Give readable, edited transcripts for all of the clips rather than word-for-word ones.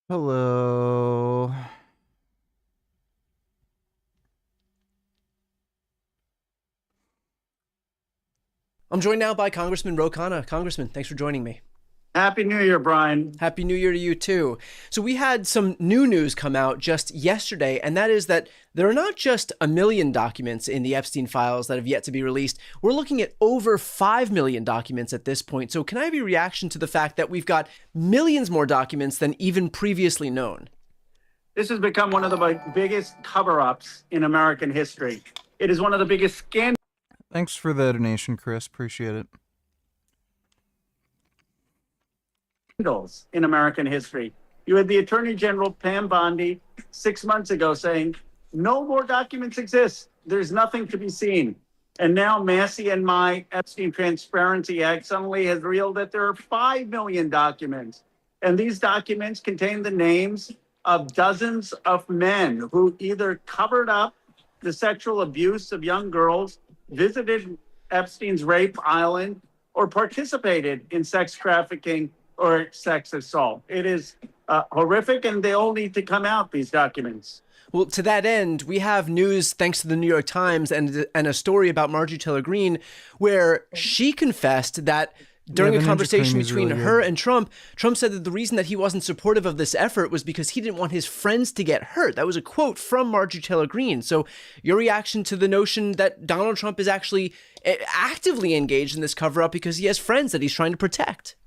Hello. I'm joined now by Congressman Ro Khanna. Congressman, thanks for joining me. Happy New Year, Brian. Happy New Year to you too. So we had some new news come out just yesterday, and that is that there are not just 1 million documents in the Epstein files that have yet to be released. We're looking at over 5 million documents at this point. So can I have your reaction to the fact that we've got millions more documents than even previously known? This has become one of the biggest cover-ups in American history. It is one of the biggest scandals. Thanks for the donation, Chris. Appreciate it. In American history. You had the Attorney General Pam Bondi 6 months ago saying, no more documents exist. There's nothing to be seen. And now Massey and my Epstein Transparency Act suddenly has revealed that there are 5 million documents. And these documents contain the names of dozens of men who either covered up the sexual abuse of young girls, visited Epstein's rape island, or participated in sex trafficking or sex assault. It is horrific, and they all need to come out, these documents. Well, to that end, we have news, thanks to the New York Times, and a story about Marjorie Taylor Greene, where she confessed that during a conversation between her and Trump said that the reason that he wasn't supportive of this effort was because he didn't want his friends to get hurt. That was a quote from Marjorie Taylor Greene. So your reaction to the notion that Donald Trump is actually actively engaged in this cover-up because he has friends that he's trying to protect?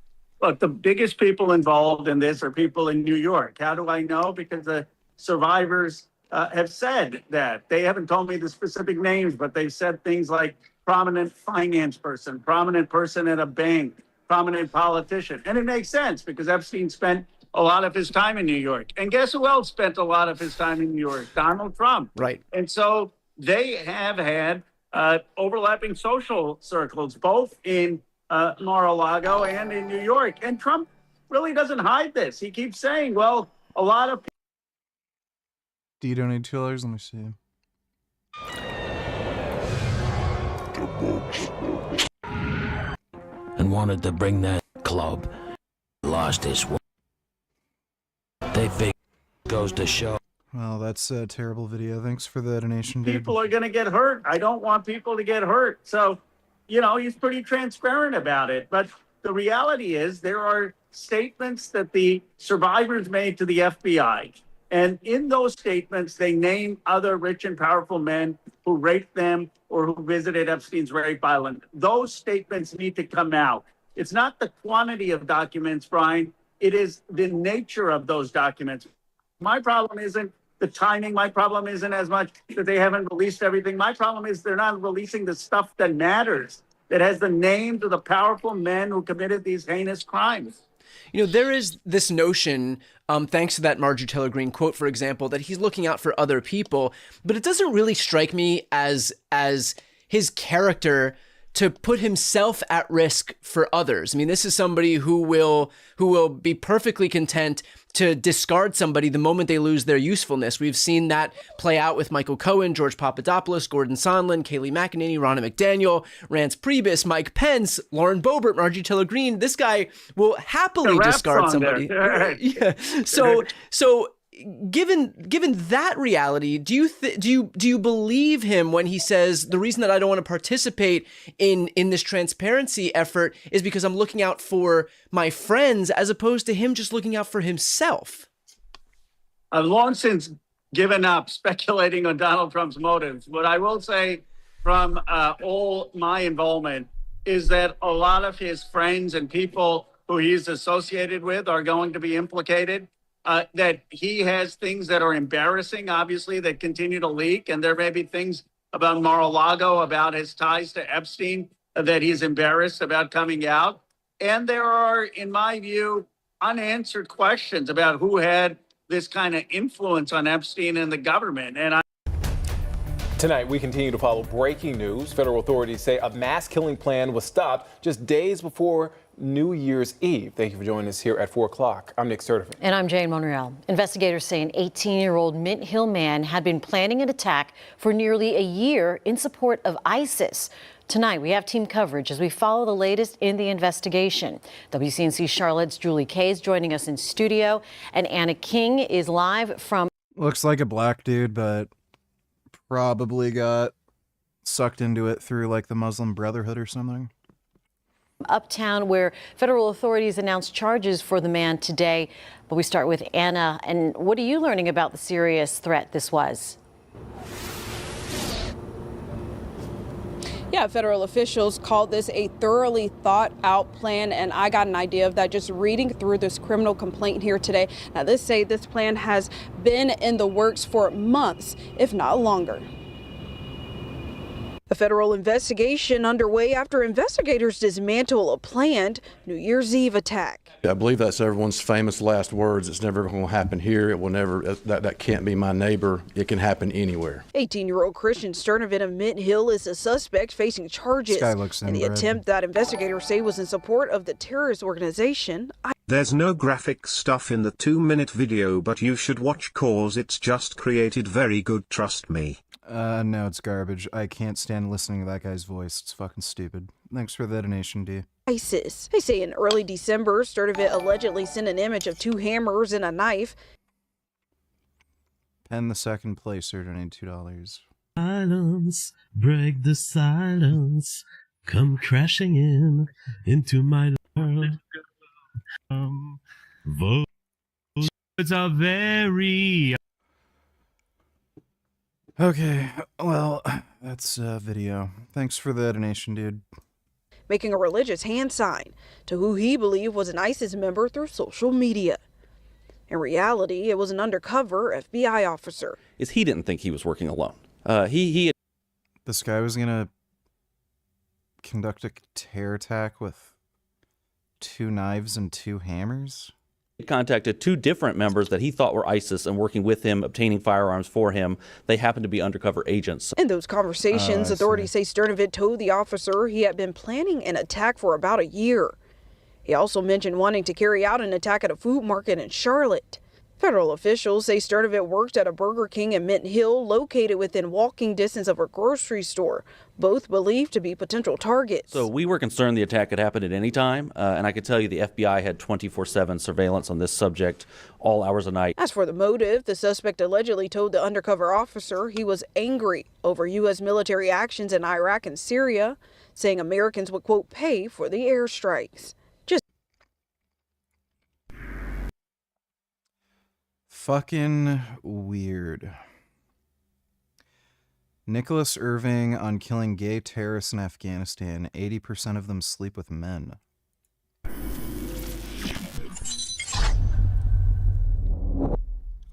Look, the biggest people involved in this are people in New York. How do I know? Because the survivors have said that. They haven't told me the specific names, but they've said things like prominent finance person, prominent person at a bank, prominent politician. And it makes sense because Epstein spent a lot of his time in New York. And guess who else spent a lot of his time in New York? Donald Trump. Right. And so they have had overlapping social circles, both in Mar-a-Lago and in New York. And Trump really doesn't hide this. He keeps saying, well, a lot of people. Do you donate $2? Let me see. And wanted to bring that club. Lost his one. They think goes to show. Well, that's a terrible video. Thanks for the donation, dude. People are going to get hurt. I don't want people to get hurt. So, you know, he's pretty transparent about it. But the reality is there are statements that the survivors made to the FBI. And in those statements, they name other rich and powerful men who raped them or who visited Epstein's rape island. Those statements need to come out. It's not the quantity of documents, Brian. It is the nature of those documents. My problem isn't the timing. My problem isn't as much that they haven't released everything. My problem is they're not releasing the stuff that matters, that has the names of the powerful men who committed these heinous crimes. You know, there is this notion, thanks to that Marjorie Taylor Greene quote, for example, that he's looking out for other people, but it doesn't really strike me as his character to put himself at risk for others. I mean, this is somebody who will be perfectly content to discard somebody the moment they lose their usefulness. We've seen that play out with Michael Cohen, George Papadopoulos, Gordon Sondland, Kayleigh McEnany, Ronna McDaniel, Rance Priebus, Mike Pence, Lauren Boebert, Marjorie Taylor Greene. This guy will happily discard somebody. Yeah. So given that reality, do you believe him when he says the reason that I don't want to participate in this transparency effort is because I'm looking out for my friends as opposed to him just looking out for himself? I've long since given up speculating on Donald Trump's motives. What I will say from all my involvement is that a lot of his friends and people who he's associated with are going to be implicated. That he has things that are embarrassing, obviously, that continue to leak. And there may be things about Mar-a-Lago, about his ties to Epstein, that he's embarrassed about coming out. And there are, in my view, unanswered questions about who had this kind of influence on Epstein and the government. And Tonight, we continue to follow breaking news. Federal authorities say a mass killing plan was stopped just days before New Year's Eve. Thank you for joining us here at 4 o'clock. I'm Nick Sturdivant. And I'm Jane Monreal. Investigators say an 18-year-old Mint Hill man had been planning an attack for nearly a year in support of ISIS. Tonight, we have team coverage as we follow the latest in the investigation. WCNC Charlotte's Julie Kay is joining us in studio, and Anna King is live from... Looks like a black dude, but probably got sucked into it through like the Muslim Brotherhood or something. Uptown, where federal authorities announced charges for the man today. But we start with Anna. And what are you learning about the serious threat this was? Yeah, federal officials called this a thoroughly thought out plan, and I got an idea of that just reading through this criminal complaint here today. Now, this plan has been in the works for months, if not longer. A federal investigation underway after investigators dismantle a planned New Year's Eve attack. I believe that's everyone's famous last words. It's never going to happen here. It will never, that can't be my neighbor. It can happen anywhere. 18-year-old Christian Sturdivant of Mint Hill is a suspect facing charges in the attempt that investigators say was in support of the terrorist organization. There's no graphic stuff in the 2-minute video, but you should watch cause it's just created very good, trust me. No, it's garbage. I can't stand listening to that guy's voice. It's fucking stupid. Thanks for the donation, D. ISIS. They say in early December, Sturdivant allegedly sent an image of 2 hammers and a knife. Pen the second placer donated $2. Silence, break the silence, come crashing into my world. Words are very... Okay, well, that's video. Thanks for the donation, dude. Making a religious hand sign to who he believed was an ISIS member through social media. In reality, it was an undercover FBI officer. He didn't think he was working alone. This guy was gonna conduct a terror attack with 2 knives and 2 hammers? He contacted 2 different members that he thought were ISIS and working with him, obtaining firearms for him. They happened to be undercover agents. In those conversations, authorities say Sturdivant told the officer he had been planning an attack for about a year. He also mentioned wanting to carry out an attack at a food market in Charlotte. Federal officials say Sturdivant worked at a Burger King in Mint Hill, located within walking distance of a grocery store, both believed to be potential targets. So we were concerned the attack could happen at any time, and I could tell you the FBI had 24/7 surveillance on this subject all hours of the night. As for the motive, the suspect allegedly told the undercover officer he was angry over U.S. military actions in Iraq and Syria, saying Americans would, quote, pay for the airstrikes. Fucking weird. Nicholas Irving on killing gay terrorists in Afghanistan. 80% of them sleep with men.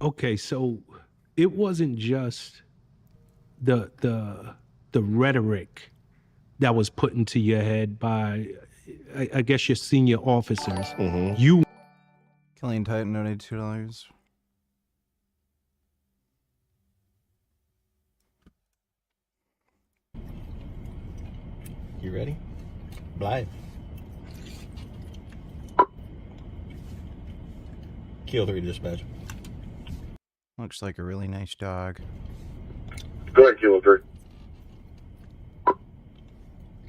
Okay, so it wasn't just the rhetoric that was put into your head by, I guess, your senior officers. You Killing Titan donated $2. You ready? Blythe. Kill 3 dispatch. Looks like a really nice dog. Go ahead, Kilo 3.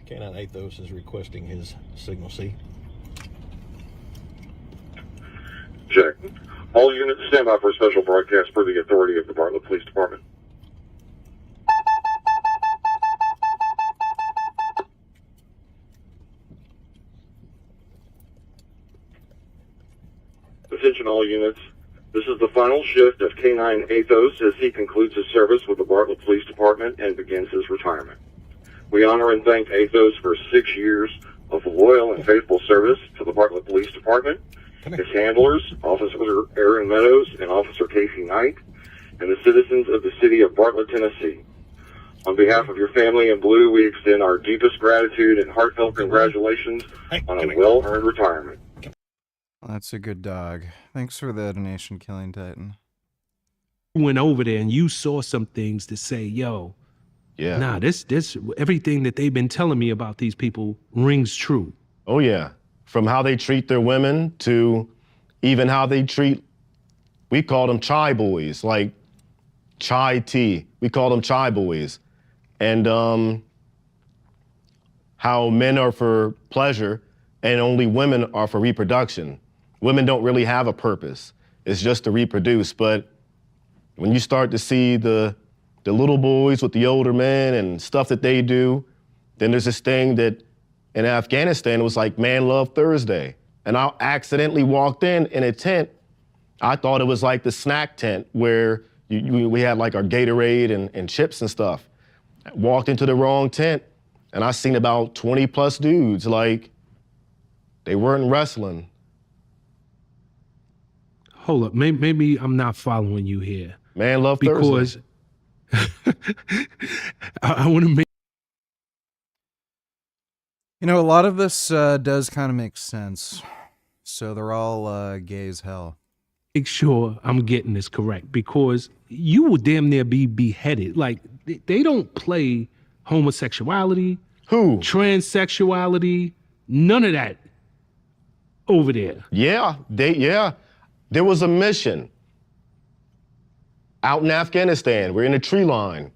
Canine Athos is requesting his signal C. Check. All units stand by for a special broadcast per the authority of the Bartlett Police Department. Attention all units. This is the final shift of K9 Athos as he concludes his service with the Bartlett Police Department and begins his retirement. We honor and thank Athos for 6 years of loyal and faithful service to the Bartlett Police Department, his handlers, Officer Aaron Meadows and Officer Casey Knight, and the citizens of the city of Bartlett, Tennessee. On behalf of your family in blue, we extend our deepest gratitude and heartfelt congratulations on a well-earned retirement. That's a good dog. Thanks for the donation, Killing Titan. went over there and you saw some things to say, yo, nah, this everything that they've been telling me about these people rings true. Oh yeah. From how they treat their women to even how they treat, we call them chai boys, like chai tea. We call them chai boys. And how men are for pleasure and only women are for reproduction. Women don't really have a purpose. It's just to reproduce. But when you start to see the little boys with the older men and stuff that they do, then there's this thing that in Afghanistan, it was like Man Love Thursday. And I accidentally walked in a tent. I thought it was like the snack tent where we had like our Gatorade and chips and stuff. I walked into the wrong tent and I seen about 20 plus dudes, like they weren't wrestling. Hold up, maybe I'm not following you here. Man Love Thursday. I want to make. You know, a lot of this does kind of make sense. So they're all gay as hell. Make sure I'm getting this correct, because you will damn near be beheaded. Like, they don't play homosexuality, transsexuality, none of that over there. Yeah, there was a mission out in Afghanistan. We're in a tree line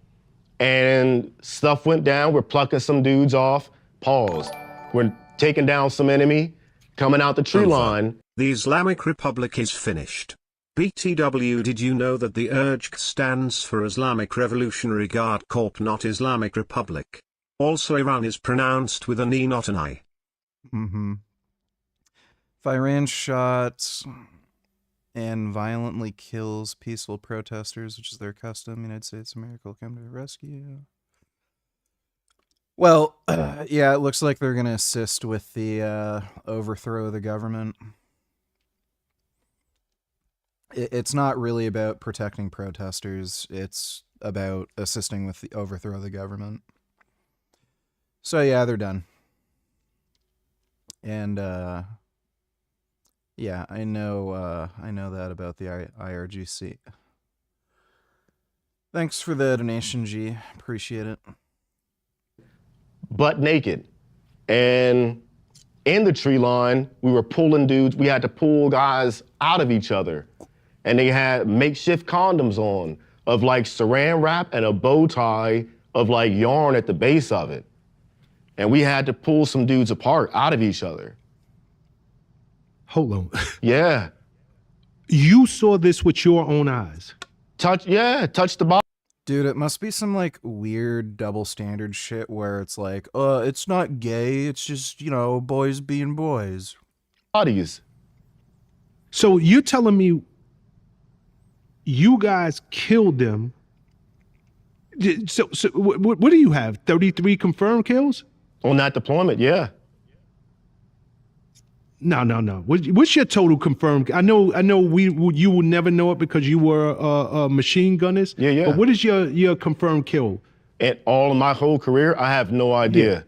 and stuff went down. We're plucking some dudes off. Pause. We're taking down some enemy, coming out the tree line. The Islamic Republic is finished. BTW, did you know that the URGC stands for Islamic Revolutionary Guard Corps, not Islamic Republic? Also, Iran is pronounced with an E, not an I. Mm-hmm. If Iran shots and violently kills peaceful protesters, which is their custom, United States of America will come to their rescue. Well, yeah, it looks like they're going to assist with the overthrow of the government. It's not really about protecting protesters. It's about assisting with the overthrow of the government. So yeah, they're done. And yeah, I know that about the IRGC. Thanks for the donation, G. Appreciate it. Butt naked. And in the tree line, we were pulling dudes. We had to pull guys out of each other. And they had makeshift condoms on of like saran wrap and a bow tie of like yarn at the base of it. And we had to pull some dudes apart out of each other. Hold on. Yeah. You saw this with your own eyes? Touch the body. Dude, it must be some like weird double standard shit where it's like, it's not gay, it's just, you know, boys being boys. Bodies. So you're telling me you guys killed them? So what do you have? 33 confirmed kills? On that deployment, yeah. No. What's your total confirmed? I know. You will never know it because you were a machine gunners. Yeah. But what is your confirmed kill? In all of my whole career, I have no idea. Yeah.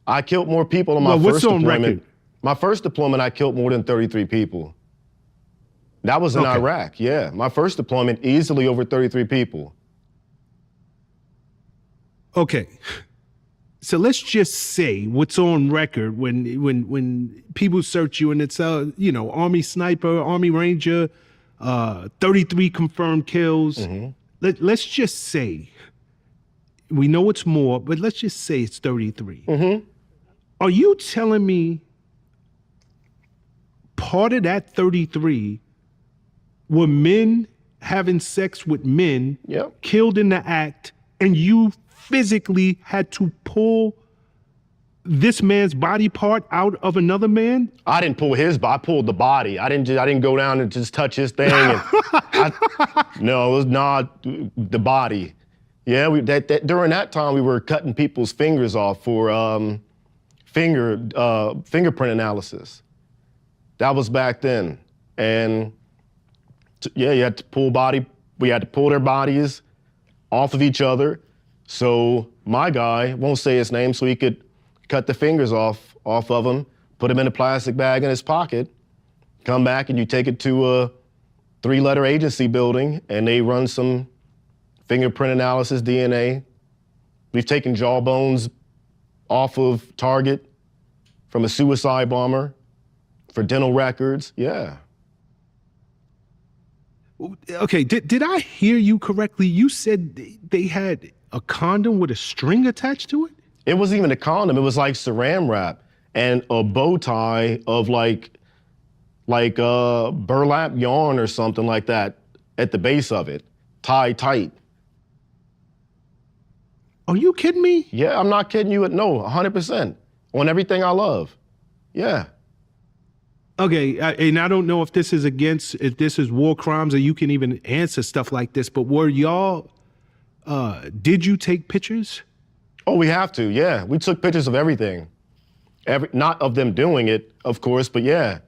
I killed more people on my first deployment. What's on record? My first deployment, I killed more than 33 people. That was in Iraq. Yeah, my first deployment, easily over 33 people. Okay. So let's just say what's on record when people search you and it's Army sniper, Army Ranger, 33 confirmed kills. Mm-hmm. Let's just say, we know it's more, but let's just say it's 33. Mm-hmm. Are you telling me part of that 33 were men having sex with men, killed in the act, and you physically had to pull this man's body part out of another man? I didn't pull his body. I pulled the body. I didn't go down and just touch his thing. No, it was not the body. Yeah, during that time we were cutting people's fingers off for fingerprint analysis. That was back then, and you had to pull body. We had to pull their bodies off of each other. So my guy, won't say his name, so he could cut the fingers off of him, put him in a plastic bag in his pocket, come back and you take it to a 3-letter agency building and they run some fingerprint analysis, DNA. We've taken jawbones off of target from a suicide bomber for dental records, yeah. Okay, did I hear you correctly? You said they had a condom with a string attached to it? It wasn't even a condom. It was like saran wrap and a bow tie of like burlap yarn or something like that at the base of it, tied tight. Are you kidding me? Yeah, I'm not kidding you. No, 100%. On everything I love. Yeah. Okay, and I don't know if this is war crimes or you can even answer stuff like this, but were y'all, did you take pictures? Oh, we have to, yeah. We took pictures of everything. Not of them doing it, of course, but yeah.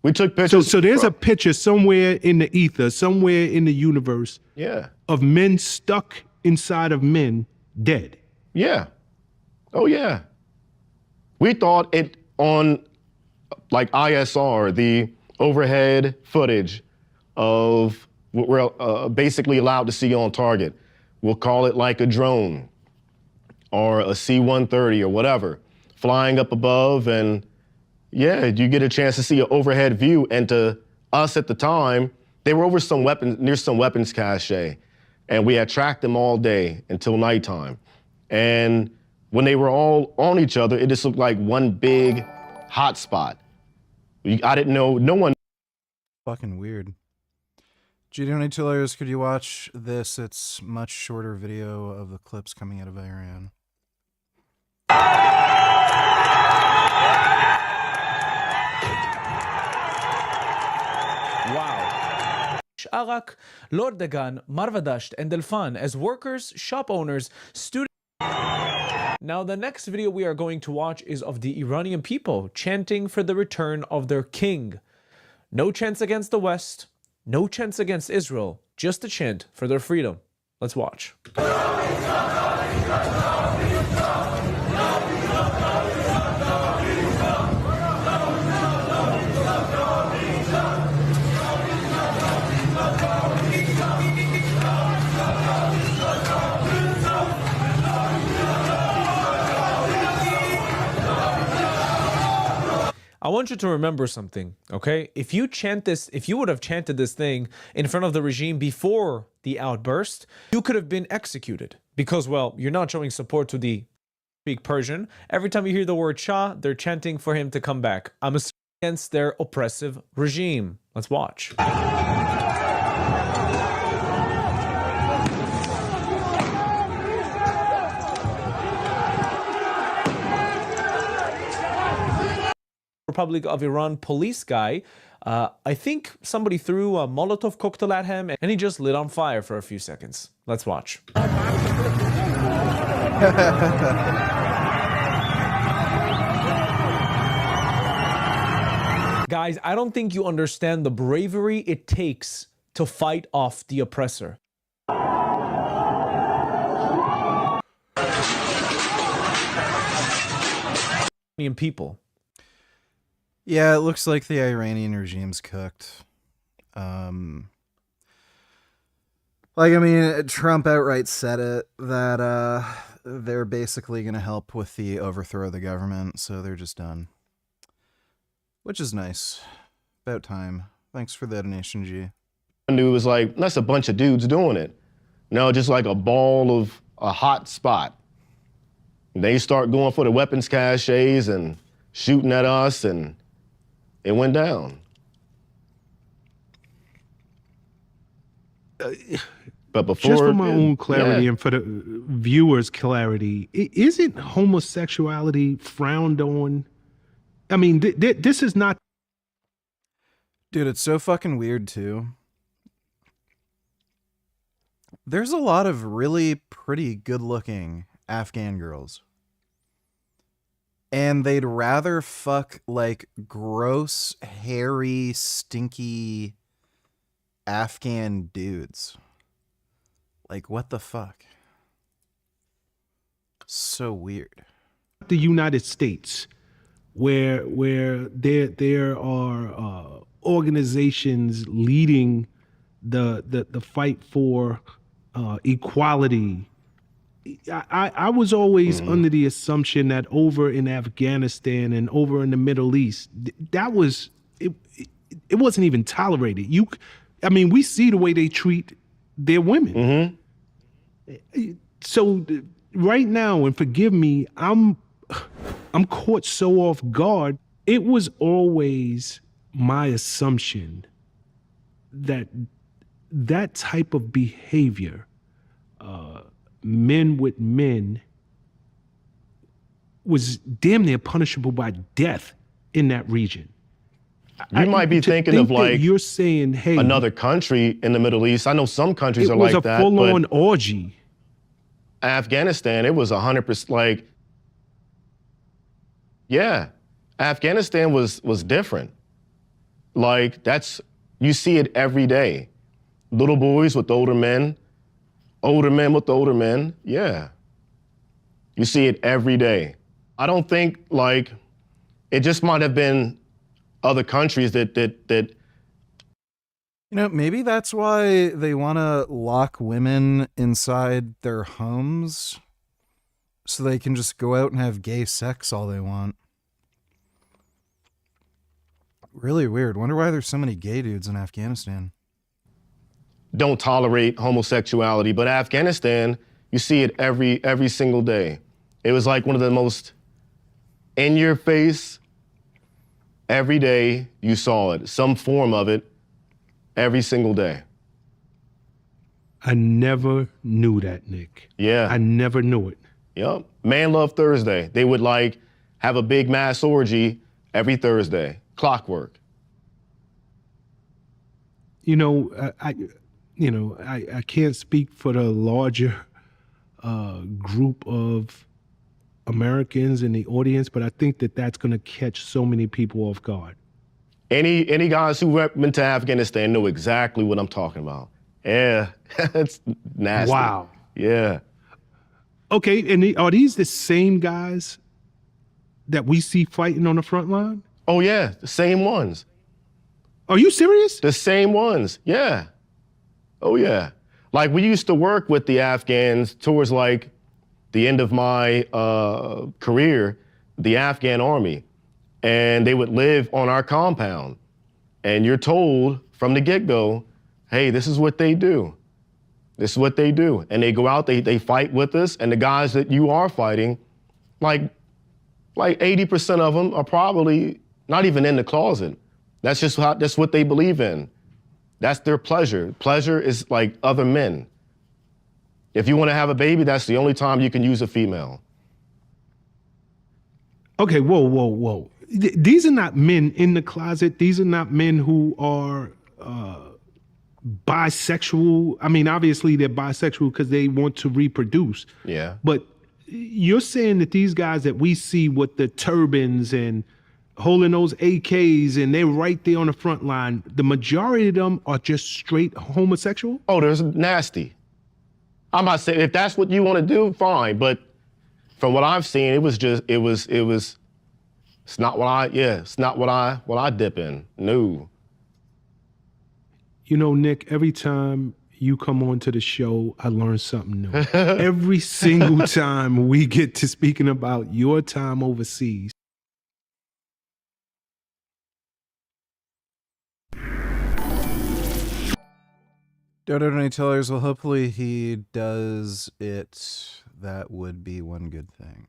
We took pictures. So there's a picture somewhere in the ether, somewhere in the universe, yeah, of men stuck inside of men dead. Yeah. Oh, yeah. We thought it on like ISR, the overhead footage of what we're basically allowed to see on target. We'll call it like a drone or a C-130 or whatever, flying up above, and yeah, you get a chance to see an overhead view. And to us at the time, they were over near some weapons cache, and we had tracked them all day until nighttime. And when they were all on each other, it just looked like one big hot spot. I didn't know, no one. Fucking weird. GD2 could you watch this? It's much shorter video of the clips coming out of Iran. Wow. Arak, Lordagan, Marvadasht, and Delfan as workers, shop owners, students. Now, the next video we are going to watch is of the Iranian people chanting for the return of their king. No chants against the West, no chants against Israel, just a chant for their freedom. Let's watch. I want you to remember something, okay? If you would have chanted this thing in front of the regime before the outburst, you could have been executed because, well, you're not showing support to the speak Persian. Every time you hear the word Shah, they're chanting for him to come back. I'm against their oppressive regime. Let's watch. Republic of Iran police guy, I think somebody threw a Molotov cocktail at him and he just lit on fire for a few seconds. Let's watch. Guys, I don't think you understand the bravery it takes to fight off the oppressor. Iranian people. Yeah, it looks like the Iranian regime's cooked. Trump outright said it, that they're basically going to help with the overthrow of the government, so they're just done. Which is nice. About time. Thanks for the donation, G. I knew it was like, that's a bunch of dudes doing it. No, just like a ball of a hot spot. They start going for the weapons caches and shooting at us, and it went down. But before, just for my own clarity and for the viewers' clarity, isn't homosexuality frowned on? I mean, this is not. Dude, it's so fucking weird too. There's a lot of really pretty good-looking Afghan girls. And they'd rather fuck like gross, hairy, stinky Afghan dudes. Like, what the fuck? So weird. The United States, where there are organizations leading the fight for equality. I was always under the assumption that over in Afghanistan and over in the Middle East, that was it wasn't even tolerated. We see the way they treat their women. So right now, and forgive me, I'm caught so off guard. It was always my assumption that that type of behavior, men with men, was damn near punishable by death in that region. You might be thinking think of like that you're saying, hey, another country in the Middle East. I know some countries it are was like a that. full-on but orgy. Afghanistan, it was 100% like, yeah, Afghanistan was different. Like you see it every day. Little boys with older men with older men. Yeah, you see it every day. I don't think like it just might have been other countries that. Maybe that's why they want to lock women inside their homes so they can just go out and have gay sex all they want. Really weird. Wonder why there's so many gay dudes in Afghanistan. Don't tolerate homosexuality, but Afghanistan, you see it every single day. It was like one of the most in your face, every day you saw it, some form of it, every single day. I never knew that, Nick. Yeah. I never knew it. Yep. Man Love Thursday. They would like have a big mass orgy every Thursday. Clockwork. I can't speak for the larger group of Americans in the audience, but I think that that's going to catch so many people off guard. Any guys who went to Afghanistan know exactly what I'm talking about. Yeah, it's nasty. Wow. Yeah. Okay, and are these the same guys that we see fighting on the front line? Oh yeah, the same ones. Are you serious? The same ones, yeah. Oh yeah. Like we used to work with the Afghans towards like the end of my career, the Afghan army, and they would live on our compound. And you're told from the get-go, hey, this is what they do. This is what they do. And they go out, they fight with us, and the guys that you are fighting, like 80% of them are probably not even in the closet. That's what they believe in. That's their pleasure. Pleasure is like other men. If you want to have a baby, that's the only time you can use a female. Okay, whoa. These are not men in the closet. These are not men who are bisexual. I mean, obviously they're bisexual because they want to reproduce. Yeah. But you're saying that these guys that we see with the turbans and holding those AKs and they're right there on the front line, the majority of them are just straight homosexual? Oh, there's nasty. I'm not saying if that's what you want to do, fine. But from what I've seen, it's not what I dip in. No. Nick, every time you come onto the show, I learn something new. Every single time we get to speaking about your time overseas. Dodo Donate Tellers, well, hopefully he does it. That would be one good thing.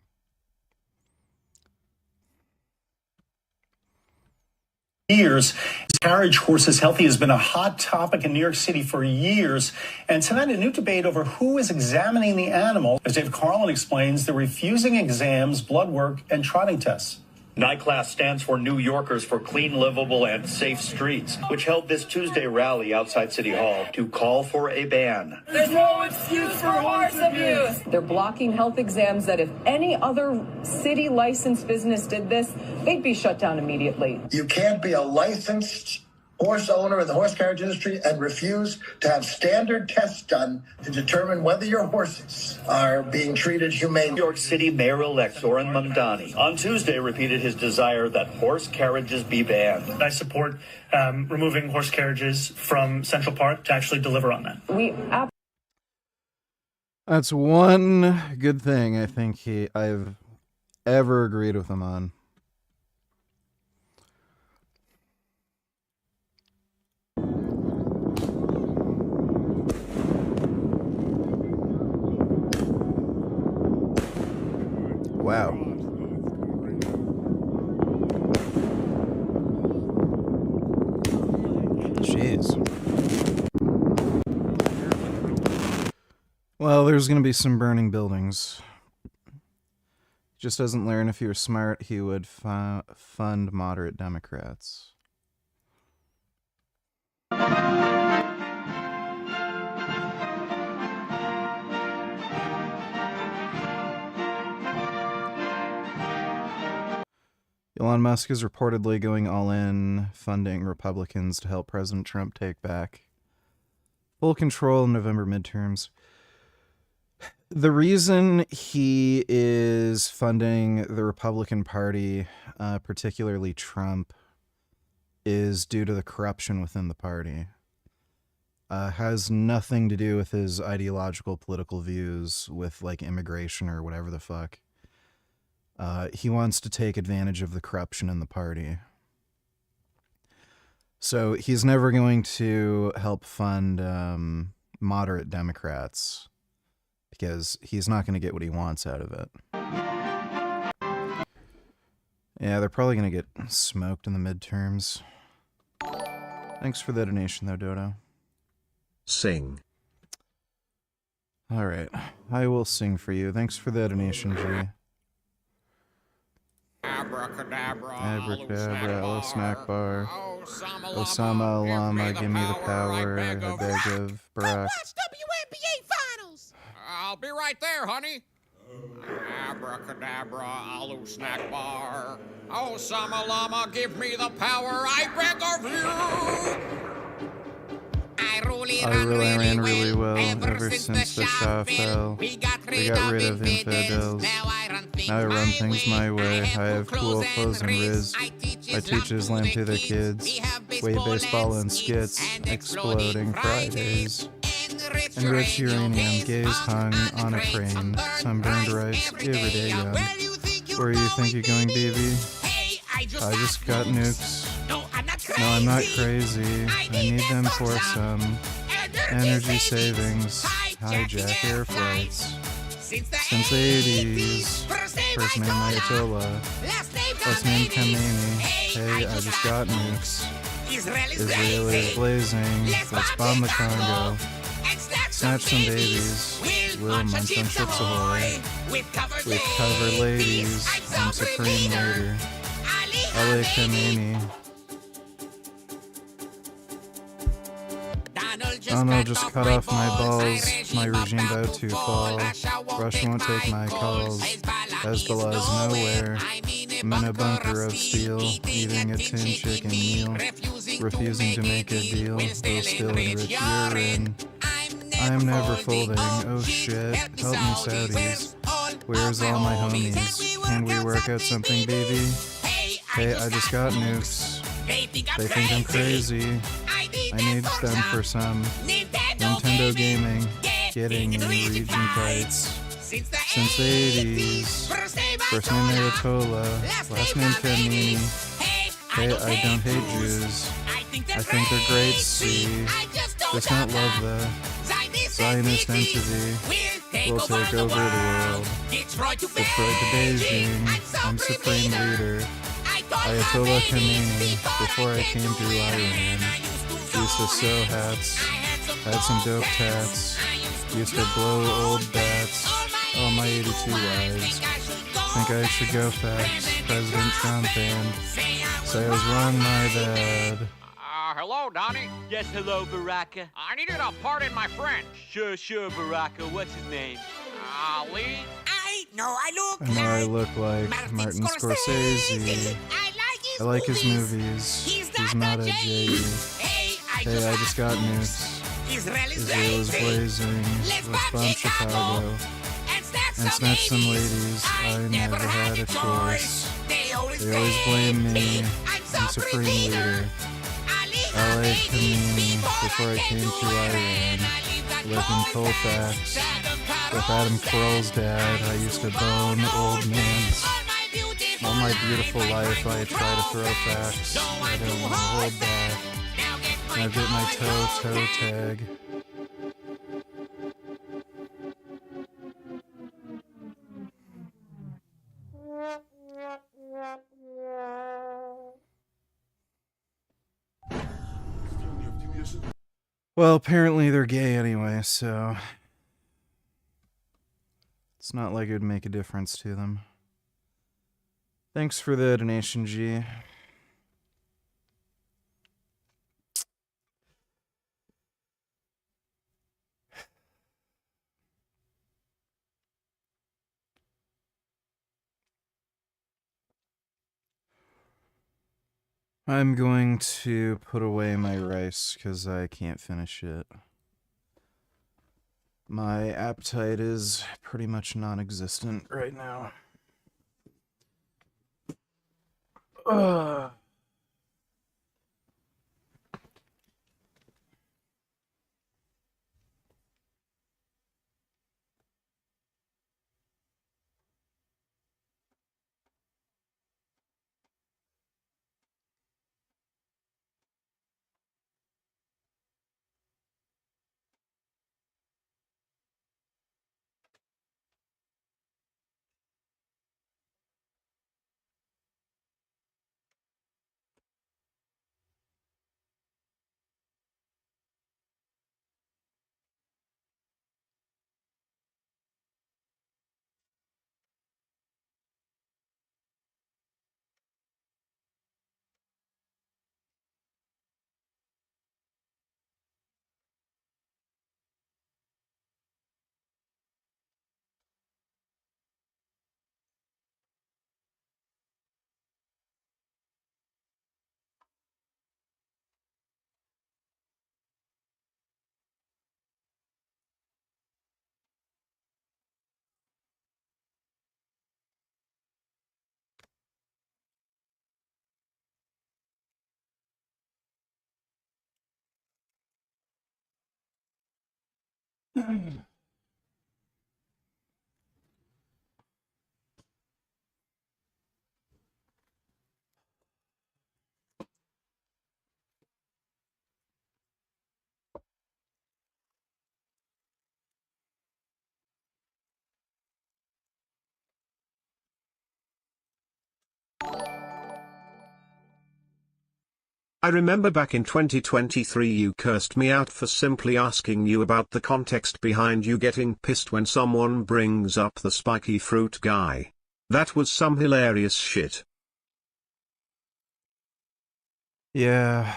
Years. Carriage horses healthy has been a hot topic in New York City for years. And tonight, a new debate over who is examining the animal. As Dave Carlin explains, they're refusing exams, blood work, and trotting tests. NYCLASS stands for New Yorkers for Clean, Livable, and Safe Streets, which held this Tuesday rally outside City Hall to call for a ban. There's no excuse for horse abuse. They're blocking health exams that if any other city licensed business did this, they'd be shut down immediately. You can't be a licensed horse owner in the horse carriage industry and refuse to have standard tests done to determine whether your horses are being treated humanely. New York City Mayor-elect Zoran Mamdani on Tuesday repeated his desire that horse carriages be banned. I support removing horse carriages from Central Park to actually deliver on that. That's one good thing I think I've ever agreed with him on. Jeez. Well, there's going to be some burning buildings. Just doesn't learn if he were smart, he would fund moderate Democrats. Elon Musk is reportedly going all in, funding Republicans to help President Trump take back full control in November midterms. The reason he is funding the Republican Party, particularly Trump, is due to the corruption within the party. Has nothing to do with his ideological political views with like immigration or whatever the fuck. He wants to take advantage of the corruption in the party. So he's never going to help fund moderate Democrats because he's not going to get what he wants out of it. Yeah, they're probably going to get smoked in the midterms. Thanks for the donation, though, Dodo. Sing. All right. I will sing for you. Thanks for the donation, G. Abracadabra, Abracadabra, hello snack bar. Osama Lama, give me the power. I beg of Barack. WNBA Finals! I'll be right there, honey. Abracadabra, Alu snack bar. Osama Lama, give me the power. I beg of you. I ran really well ever since the Shah fell. We got rid of infidels. Now I run things my way. I have cool clothes and riz. I teach Islam to the kids. Way baseball and skits. Exploding Fridays. Enriched uranium. Gays hung on a crane. Sunburned rice. Everyday young. Where you think you're going, baby? I just got nukes. No, I'm not crazy. I need them for some energy savings. Hijack air flights. Since the 80s. First name Ayatollah. Last name Khamenei. Hey, I just got nukes. Israel is blazing. Let's bomb the Congo. Snatch some babies. We'll munch on Chips Ahoy. With cover ladies. I'm supreme leader. LA Khamenei. Donald just cut off my balls. My regime about to fall. Russia won't take my calls. Hezbollah's nowhere. I'm in a bunker of steel, eating a tin chicken meal. Refusing to make a deal. Will still enrich urine. I'm never folding. Oh shit. Help me, Saudis. Where's all my homies? Can we work out something, baby? Hey, I just got nukes. They think I'm crazy. I need them for some Nintendo gaming. Getting in region fights. Since the 80s. First name Ayatollah. Last name Khamenei. Hey, I don't hate Jews. I think they're great, see. Just not love the Zionist entity. Will take over the world. Detroit to Beijing. I'm supreme leader. Ayatollah Khamenei. Before I came to Iran. Used to sew hats. Had some dope tats. Used to blow old bats. Oh, my 82 wives. Think I should go fax President Trump and say I was wrong, my bad. Hello, Donnie. Yes, hello, Baraka. I needed a pardon my French. Sure, Baraka. What's his name? Ali? I know I look like Martin Scorsese. I like his movies. He's not a J.E. Hey, I just got nukes. Israel is blazing. Let's bomb Chicago. And snatch some ladies. I never had a choice. They always blame me. I'm supreme leader. LA Khamenei. Before I came to Iran. Lived in Colfax. With Adam Caroll's dad, I used to bone old men. All my beautiful life, I try to throw facts. I don't want to hold back. Now get my toe tag. Well, apparently they're gay anyway, so it's not like it would make a difference to them. Thanks for the donation, G. I'm going to put away my rice because I can't finish it. My appetite is pretty much non-existent right now. Ugh. I remember back in 2023 you cursed me out for simply asking you about the context behind you getting pissed when someone brings up the spiky fruit guy. That was some hilarious shit. Yeah.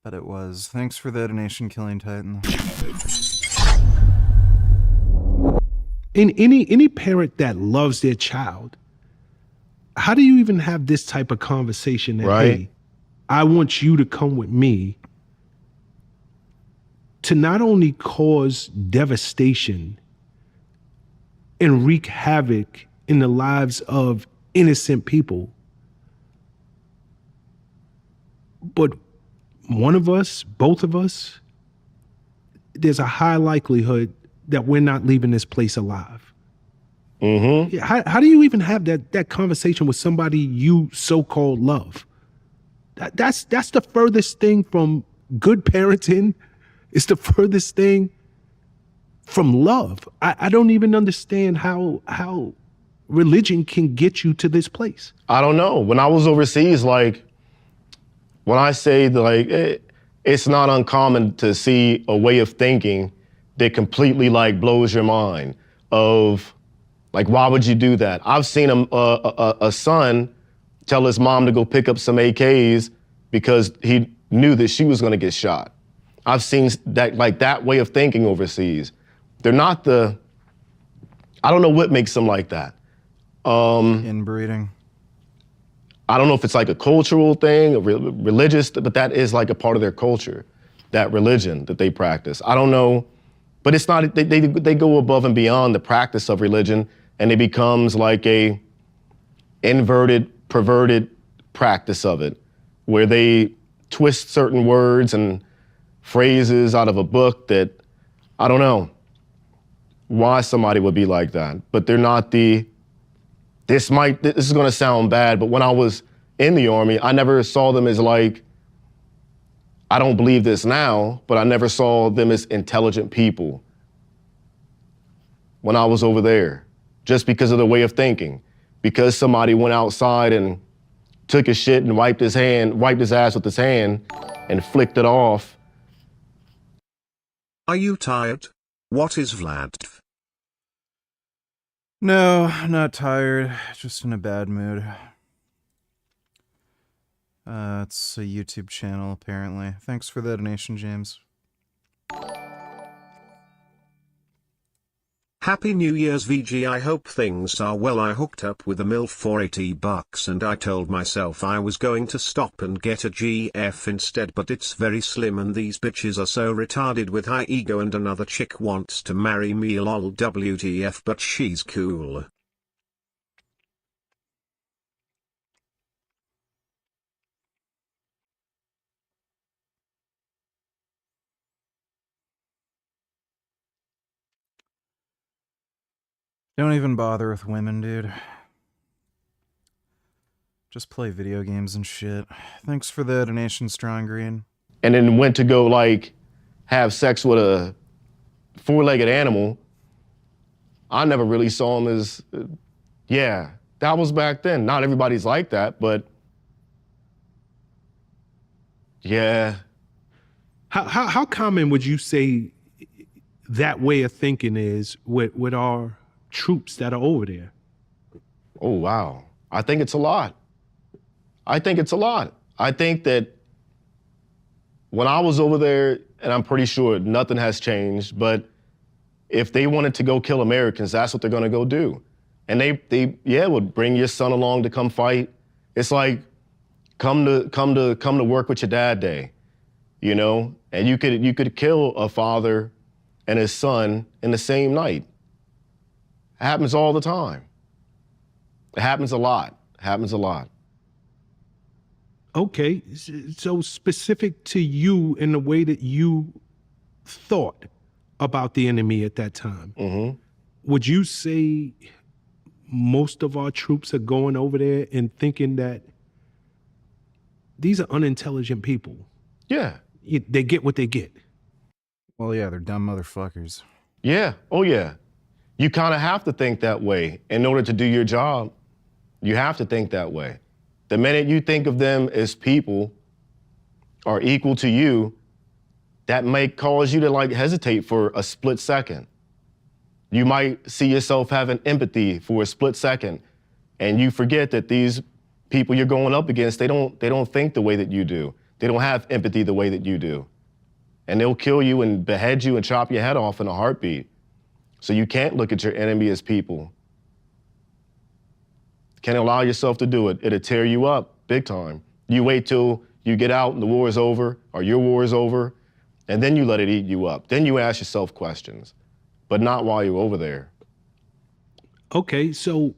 But it was. Thanks for the donation, Killing Titan. In any parent that loves their child, how do you even have this type of conversation that, Right. hey, I want you to come with me to not only cause devastation and wreak havoc in the lives of innocent people, but one of us, both of us, there's a high likelihood that we're not leaving this place alive. Mm-hmm. Yeah, how do you even have that conversation with somebody you so-called love? That's the furthest thing from good parenting. It's the furthest thing from love. I don't even understand how religion can get you to this place. I don't know. When I was overseas, like, when I say that, like, it's not uncommon to see a way of thinking that completely like blows your mind of, like, why would you do that? I've seen a son tell his mom to go pick up some AKs because he knew that she was gonna get shot. I've seen that, like, that way of thinking overseas. They're not I don't know what makes them like that. Inbreeding. I don't know if it's like a cultural thing, a religious, but that is like a part of their culture, that religion that they practice. I don't know, but it's not, they go above and beyond the practice of religion, and it becomes like a inverted, perverted practice of it, where they twist certain words and phrases out of a book that, I don't know why somebody would be like that, but they're not this is gonna sound bad, but when I was in the Army, I never saw them as like, I don't believe this now, but I never saw them as intelligent people when I was over there, just because of the way of thinking. Because somebody went outside and took his shit and wiped his ass with his hand and flicked it off. Are you tired? What is Vlad? No, I'm not tired. Just in a bad mood. It's a YouTube channel, apparently. Thanks for the donation, James. Happy New Year's VG. I hope things are well. I hooked up with a MILF for $80 and I told myself I was going to stop and get a GF instead, but it's very slim and these bitches are so retarded with high ego, and another chick wants to marry me, lol WTF, but she's cool. Don't even bother with women, dude. Just play video games and shit. Thanks for the donation, Strong Green. And then went to go like have sex with a four-legged animal. I never really saw him as, yeah, that was back then. Not everybody's like that, but yeah. How common would you say that way of thinking is with our troops that are over there? Oh, wow. I think it's a lot. I think that when I was over there, and I'm pretty sure nothing has changed, but if they wanted to go kill Americans, that's what they're gonna go do. And they would bring your son along to come fight. It's like, come to work with your dad day, you know? And you could kill a father and his son in the same night. It happens all the time. It happens a lot. Okay, so specific to you in the way that you thought about the enemy at that time, would you say most of our troops are going over there and thinking that these are unintelligent people? Yeah. They get what they get. Well, yeah, they're dumb motherfuckers. Yeah, oh yeah. You kind of have to think that way in order to do your job. You have to think that way. The minute you think of them as people or equal to you, that may cause you to like hesitate for a split second. You might see yourself having empathy for a split second, and you forget that these people you're going up against, they don't think the way that you do. They don't have empathy the way that you do. And they'll kill you and behead you and chop your head off in a heartbeat. So you can't look at your enemy as people. Can't allow yourself to do it. It'll tear you up big time. You wait till you get out and the war is over, or your war is over, and then you let it eat you up. Then you ask yourself questions, but not while you're over there. Okay, so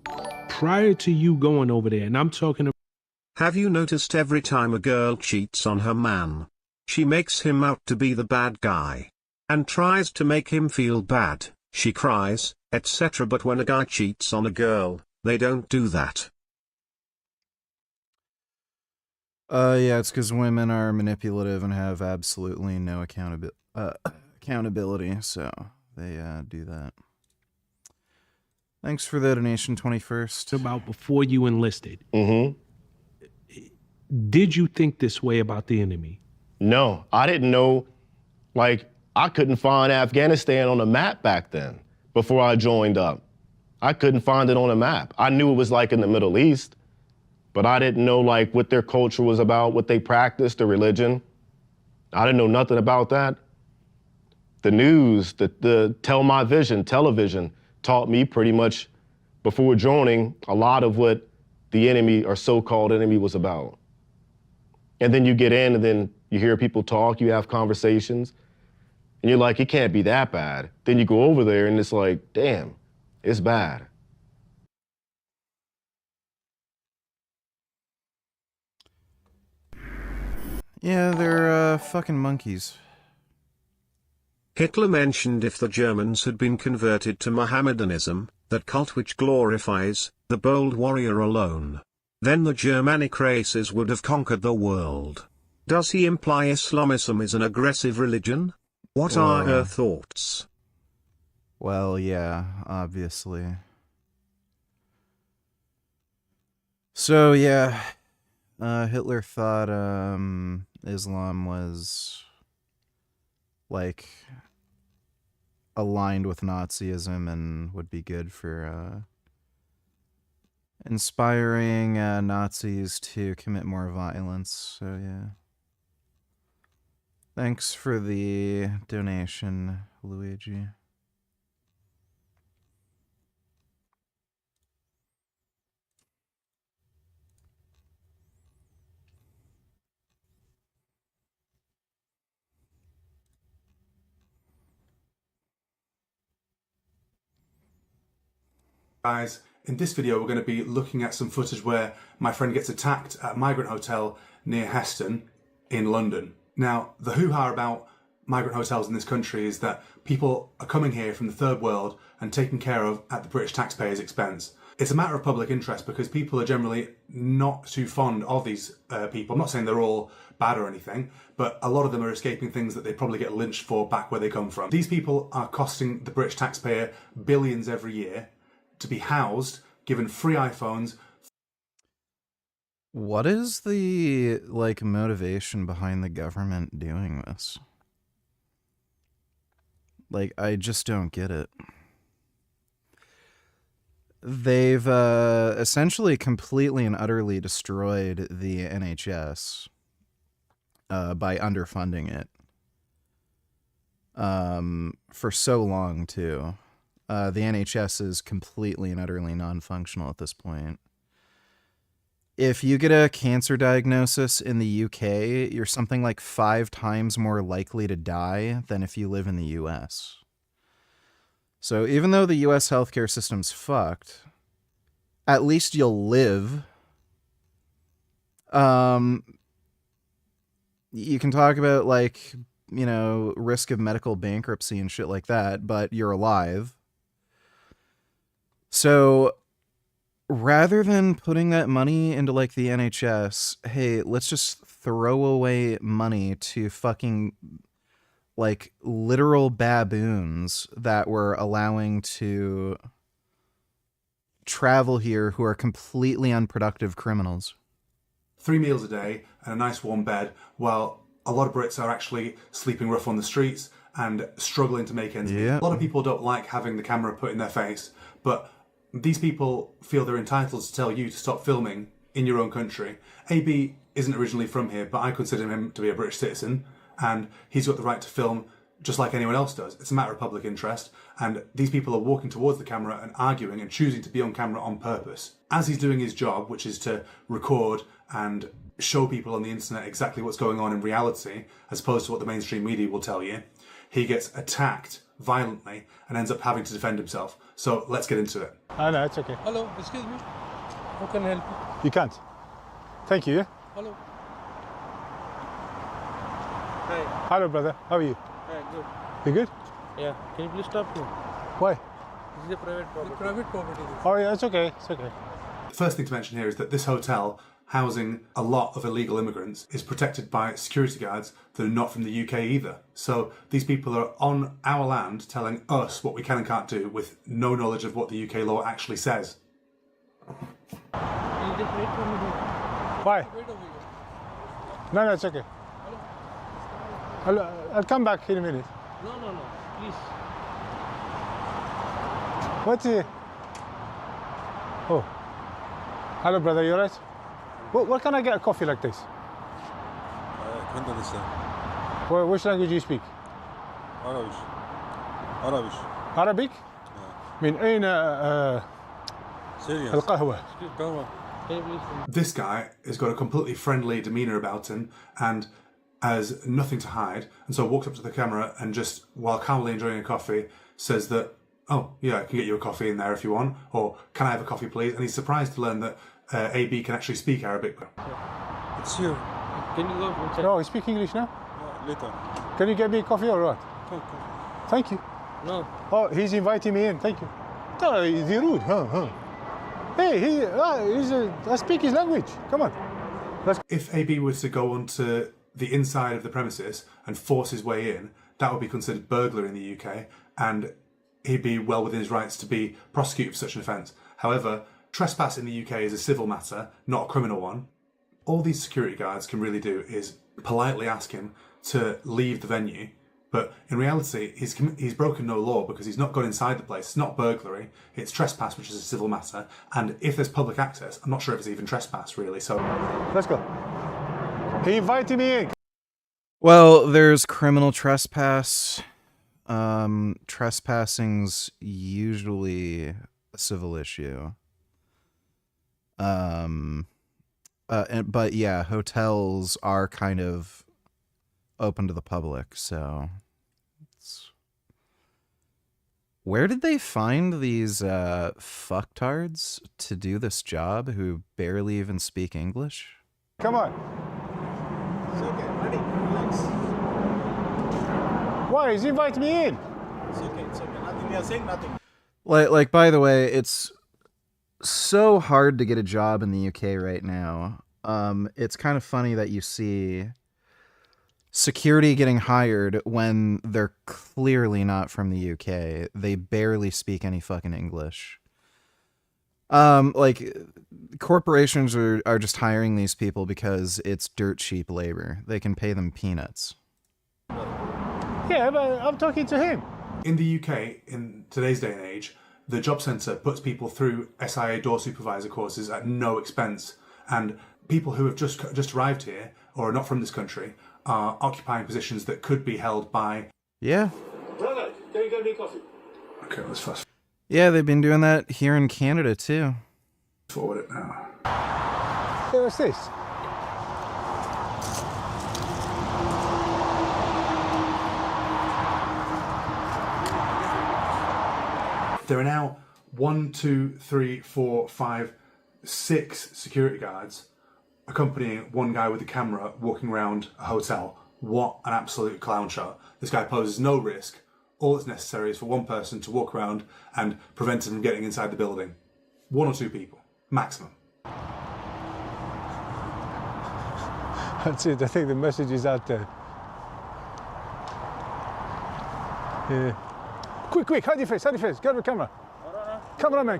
prior to you going over there, and I'm talking about... Have you noticed every time a girl cheats on her man, she makes him out to be the bad guy and tries to make him feel bad? She cries, etc. But when a guy cheats on a girl, they don't do that. Yeah, it's because women are manipulative and have absolutely no accountability, so they do that. Thanks for the donation, 21st. About before you enlisted. Did you think this way about the enemy? No, I didn't know. Like, I couldn't find Afghanistan on the map back then before I joined up. I couldn't find it on a map. I knew it was like in the Middle East, but I didn't know like what their culture was about, what they practiced, their religion. I didn't know nothing about that. The news, the Tell My Vision, television, taught me pretty much before joining a lot of what the enemy or so-called enemy was about. And then you get in and then you hear people talk, you have conversations, and you're like, it can't be that bad. Then you go over there and it's like, damn, it's bad. Yeah, they're fucking monkeys. Hitler mentioned if the Germans had been converted to Mohammedanism, that cult which glorifies the bold warrior alone, then the Germanic races would have conquered the world. Does he imply Islamism is an aggressive religion? What are her thoughts? Well, yeah, obviously. So, yeah, Hitler thought Islam was like aligned with Nazism and would be good for inspiring Nazis to commit more violence. So yeah. Thanks for the donation, Luigi. Guys, in this video we're going to be looking at some footage where my friend gets attacked at a migrant hotel near Heston in London. Now, the hoo-ha about migrant hotels in this country is that people are coming here from the third world and taken care of at the British taxpayers' expense. It's a matter of public interest because people are generally not too fond of these people. I'm not saying they're all bad or anything, but a lot of them are escaping things that they probably get lynched for back where they come from. These people are costing the British taxpayer billions every year to be housed, given free iPhones. What is the like motivation behind the government doing this? Like, I just don't get it. They've essentially completely and utterly destroyed the NHS by underfunding it for so long too. The NHS is completely and utterly non-functional at this point. If you get a cancer diagnosis in the UK, you're something like 5 times more likely to die than if you live in the US. So even though the US healthcare system's fucked, at least you'll live. You can talk about, like, you know, risk of medical bankruptcy and shit like that, but you're alive. So rather than putting that money into like the NHS, hey, let's just throw away money to fucking like literal baboons that we're allowing to travel here who are completely unproductive criminals. 3 meals a day and a nice warm bed, while a lot of Brits are actually sleeping rough on the streets and struggling to make ends meet. A lot of people don't like having the camera put in their face, but these people feel they're entitled to tell you to stop filming in your own country. AB isn't originally from here, but I consider him to be a British citizen, and he's got the right to film just like anyone else does. It's a matter of public interest, and these people are walking towards the camera and arguing and choosing to be on camera on purpose. As he's doing his job, which is to record and show people on the internet exactly what's going on in reality, as opposed to what the mainstream media will tell you, he gets attacked violently and ends up having to defend himself. So let's get into it. No, it's okay. Hello, excuse me. How can I help you? You can't. Thank you. Hello. Hi. Hello, brother. How are you? Hi, good. You good? Yeah. Can you please stop here? Why? This is a private property. Private property. Oh, yeah, it's okay. It's okay. The first thing to mention here is that this hotel, housing a lot of illegal immigrants, is protected by security guards that are not from the UK either. So these people are on our land telling us what we can and can't do with no knowledge of what the UK law actually says. Can you just wait for me here? Why? Wait over here. No, it's okay. I'll come back in a minute. No, please. What's it? Oh. Hello, brother. You alright? Where can I get a coffee like this? I can't understand. Which language do you speak? Arabic. Arabic? من أين Serious. القهوة? This guy has got a completely friendly demeanour about him and has nothing to hide, and so walks up to the camera and just, while calmly enjoying a coffee, says that, oh, yeah, I can get you a coffee in there if you want, or can I have a coffee please? And he's surprised to learn that AB can actually speak Arabic. It's you. Can you go inside? No, you speak English now? Later. Can you get me a coffee or what? Thank you. No. Oh, he's inviting me in. Thank you. Oh, he's rude, huh? Hey, I speak his language. Come on. If AB was to go onto the inside of the premises and force his way in, that would be considered burglary in the UK, and he'd be well within his rights to be prosecuted for such an offence. However, trespass in the UK is a civil matter, not a criminal one. All these security guards can really do is politely ask him to leave the venue, but in reality, he's broken no law because he's not gone inside the place. It's not burglary, it's trespass, which is a civil matter, and if there's public access, I'm not sure if it's even trespass, really, so... Let's go. He invited me in. Well, there's criminal trespass. Trespassing's usually a civil issue. But yeah, hotels are kind of open to the public, so where did they find these fucktards to do this job who barely even speak English? Come on. It's okay, buddy. Relax. Why? He's inviting me in. It's okay. Nothing. We are saying nothing. Like, by the way, it's so hard to get a job in the UK right now. It's kind of funny that you see security getting hired when they're clearly not from the UK. They barely speak any fucking English. Like, corporations are just hiring these people because it's dirt cheap labor. They can pay them peanuts. Yeah, but I'm talking to him. In the UK, in today's day and age, the job centre puts people through SIA door supervisor courses at no expense, and people who have just arrived here or are not from this country are occupying positions that could be held by... Yeah. Brother, can you get me coffee? Okay, let's fast Yeah, they've been doing that here in Canada too. forward it now. Hey, what's this? There are now 6 security guards accompanying one guy with a camera walking around a hotel. What an absolute clown show. This guy poses no risk. All that's necessary is for one person to walk around and prevent him from getting inside the building. 1 or 2 people, maximum. That's it. I think the message is out there. Yeah. Quick, hide your face, grab the camera. Cameraman.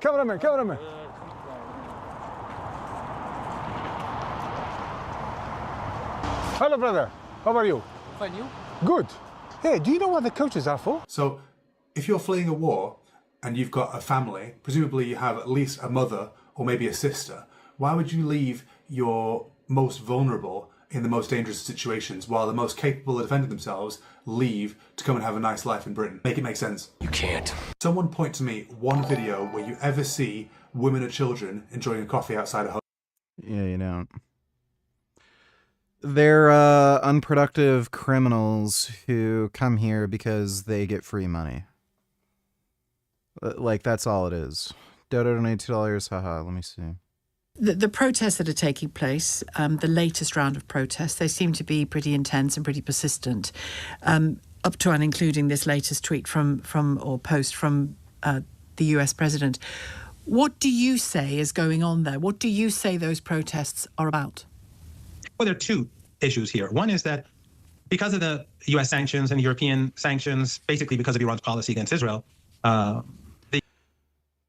Hello, brother. How are you? Fine, you? Good. Hey, do you know what the coaches are for? So, if you're fleeing a war and you've got a family, presumably you have at least a mother or maybe a sister, why would you leave your most vulnerable in the most dangerous situations while the most capable of defending themselves leave to come and have a nice life in Britain? Make it make sense. You can't. Someone point to me one video where you ever see women or children enjoying a coffee outside a hotel. Yeah, you don't. They're unproductive criminals who come here because they get free money. Like, that's all it is. Dodo donated $2. Haha, let me see. The protests that are taking place, the latest round of protests, they seem to be pretty intense and pretty persistent, up to and including this latest tweet from post from the US president. What do you say is going on there? What do you say those protests are about? Well, there are 2 issues here. One is that because of the U.S. sanctions and European sanctions, basically because of Iran's policy against Israel,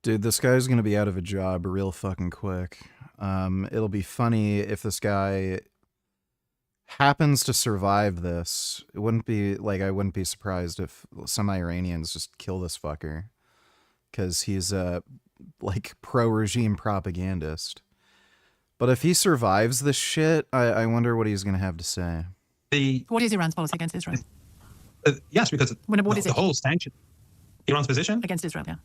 Dude, this guy's going to be out of a job real fucking quick. It'll be funny if this guy happens to survive this. It wouldn't be, like, I wouldn't be surprised if some Iranians just kill this fucker. Because he's a, like, pro-regime propagandist. But if he survives this shit, I wonder what he's going to have to say. What is Iran's policy against Israel? Yes, because what is the whole sanction, Iran's position? Against Israel, yeah.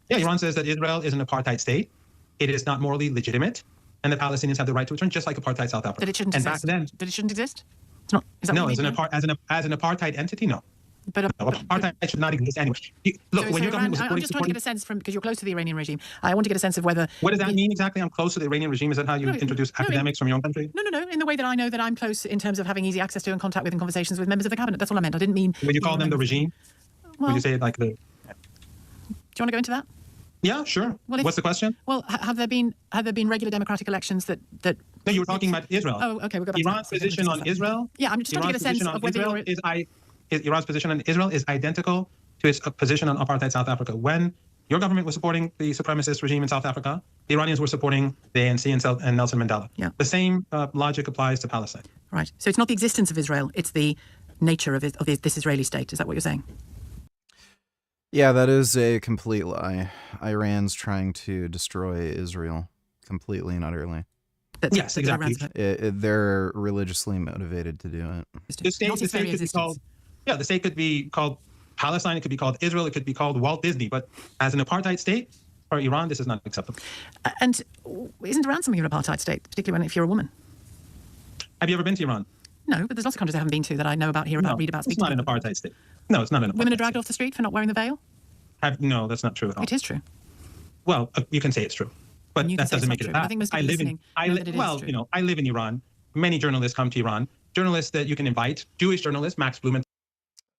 Yeah, Iran says that Israel is an apartheid state. It is not morally legitimate, and the Palestinians have the right to return, just like apartheid South Africa. That it shouldn't and exist. Back then, that it shouldn't exist? It's not. Is that no, what you mean? as an apartheid entity, no. But no, apartheid should not exist anyway. Look, when your government was I'm just trying to get a sense from, because you're close to the Iranian regime, I want to get a sense of whether... What does that mean exactly? I'm close to the Iranian regime? Is that how you introduce academics from your own country? No. In the way that I know that I'm close in terms of having easy access to and contact with and conversations with members of the cabinet. That's what I meant. I didn't mean... Would you call them the regime? Well, Would you say it like the... Do you want to go into that? Yeah, sure. Well, what's the question? Well, have there been regular democratic elections that... No, you were talking about Israel. Oh, okay, we'll go back Iran's to that. position on Israel... Yeah, I'm just trying to get a sense of whether Iran's position on Israel is identical to its position on apartheid South Africa. When Your government was supporting the supremacist regime in South Africa. The Iranians were supporting the ANC and Nelson Mandela. Yeah. The same logic applies to Palestine. Right. So it's not the existence of Israel, it's the nature of this Israeli state. Is that what you're saying? Yeah, that is a complete lie. Iran's trying to destroy Israel completely and utterly. Yes, exactly. They're religiously motivated to do it. The state could be called, the state could be called Palestine, it could be called Israel, it could be called Walt Disney, but as an apartheid state for Iran, this is not acceptable. And isn't Iran something of an apartheid state, particularly if you're a woman? Have you ever been to Iran? No, but there's lots of countries I haven't been to that I know about, hear about, read about. It's not an apartheid state. No, it's not an apartheid. Women are dragged off the street for not wearing the veil? No, that's not true at all. It is true. Well, you can say it's true, but that doesn't make it a fact. I think most people listening know that it is true. I live in Iran. Many journalists come to Iran. Journalists that you can invite, Jewish journalists, Max Blumenthal.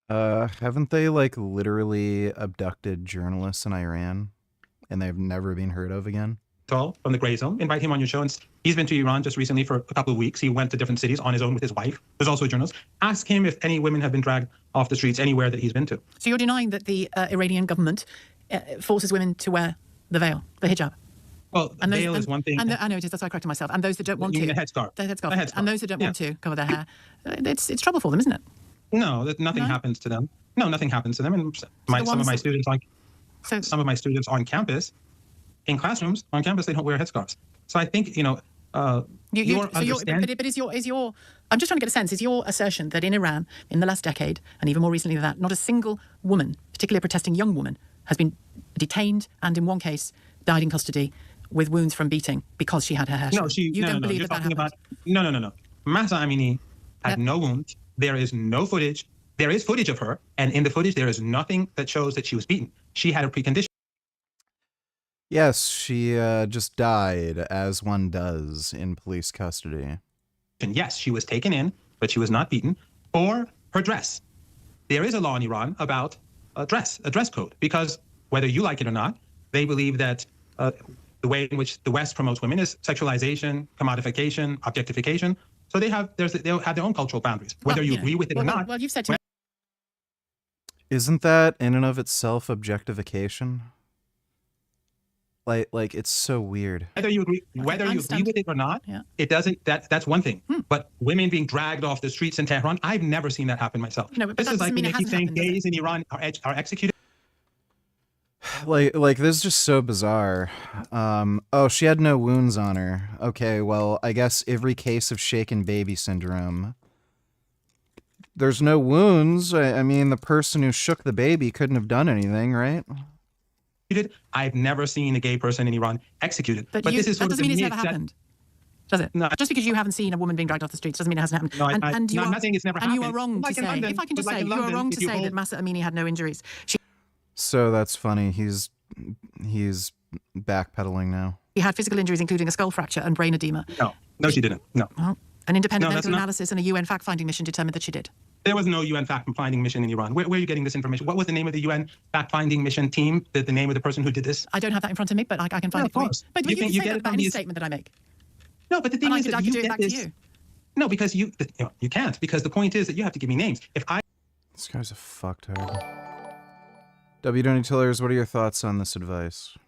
Haven't they like literally abducted journalists in Iran and they've never been heard of again? From the Gray Zone, invite him on your show. And he's been to Iran just recently for a couple of weeks. He went to different cities on his own with his wife, who's also a journalist. Ask him if any women have been dragged off the streets anywhere that he's been to. So you're denying that the Iranian government forces women to wear the veil, the hijab? Well, the veil is one thing. I know it is. That's why I corrected myself. And those that don't want to, the headscarf. The headscarf. And those that don't want to cover their hair, it's trouble for them, isn't it? No, nothing happens to them. No, nothing happens to them. And some of my students on campus, in classrooms on campus, they don't wear headscarves. So I think your understanding. But is your? I'm just trying to get a sense. Is your assertion that in Iran, in the last decade, and even more recently than that, not a single woman, particularly a protesting young woman, has been detained and in one case died in custody with wounds from beating because she had her hair short? You don't believe that happened? No. Mahsa Amini had no wounds. There is no footage. There is footage of her, and in the footage there is nothing that shows that she was beaten. She had a precondition. Yes, she just died, as one does in police custody. And yes, she was taken in, but she was not beaten for her dress. There is a law in Iran about a dress code, because whether you like it or not, they believe that the way in which the West promotes women is sexualization, commodification, objectification. So they'll have their own cultural boundaries, whether you agree with it or not. Well, you've said to me. Isn't that in and of itself objectification? Like it's so weird. Whether you agree with it or not, it doesn't. That's one thing. But women being dragged off the streets in Tehran, I've never seen that happen myself. No, but this is like when they keep saying happened, gays in Iran are executed. Like this is just so bizarre. Oh, she had no wounds on her. Okay, well, I guess every case of shaken baby syndrome. There's no wounds. I mean, the person who shook the baby couldn't have done anything, right? I've never seen a gay person in Iran executed. But this is that doesn't mean it's never myth happened, does it? No. Just because you haven't seen a woman being dragged off the streets doesn't mean it hasn't happened. No, I'm not saying it's never happened. And you are wrong to say, London, if I can just say, you are wrong to say that Mahsa Amini had no injuries. So that's funny. He's backpedaling now. She had physical injuries, including a skull fracture and brain edema. No, she didn't. No. Well, an independent medical analysis and a UN fact-finding mission determined that she did. There was no UN fact-finding mission in Iran. Where are you getting this information? What was the name of the UN fact-finding mission team? The name of the person who did this? I don't have that in front of me, but I can find it for you. But you can say that about any statement that I make. No, but the thing is that you do it get back this. To you. No, because you can't. Because the point is that you have to give me names. This guy's a fucktard. W. Tillers, what are your thoughts on this advice?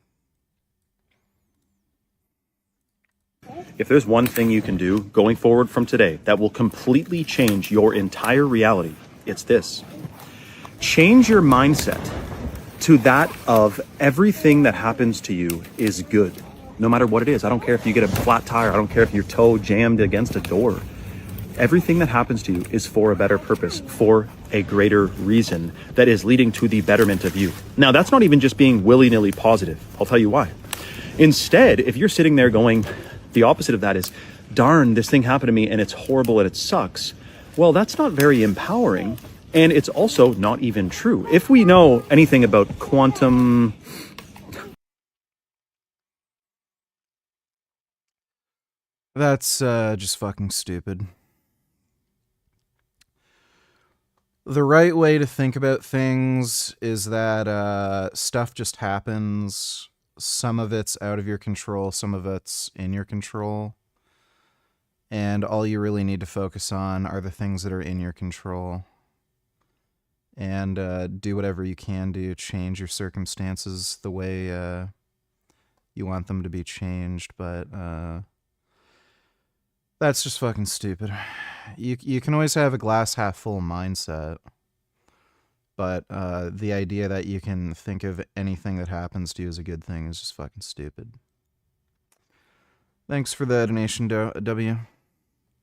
If there's one thing you can do going forward from today that will completely change your entire reality, it's this. Change your mindset to that of everything that happens to you is good, no matter what it is. I don't care if you get a flat tire. I don't care if your toe jammed against a door. Everything that happens to you is for a better purpose, for a greater reason that is leading to the betterment of you. Now, that's not even just being willy-nilly positive. I'll tell you why. Instead, if you're sitting there going, the opposite of that is, darn, this thing happened to me and it's horrible and it sucks. Well, that's not very empowering. And it's also not even true. If we know anything about quantum... That's just fucking stupid. The right way to think about things is that stuff just happens. Some of it's out of your control, some of it's in your control. And all you really need to focus on are the things that are in your control. and do whatever you can to change your circumstances the way you want them to be changed, but that's just fucking stupid. You can always have a glass half full mindset, but the idea that you can think of anything that happens to you as a good thing is just fucking stupid. Thanks for the donation, W.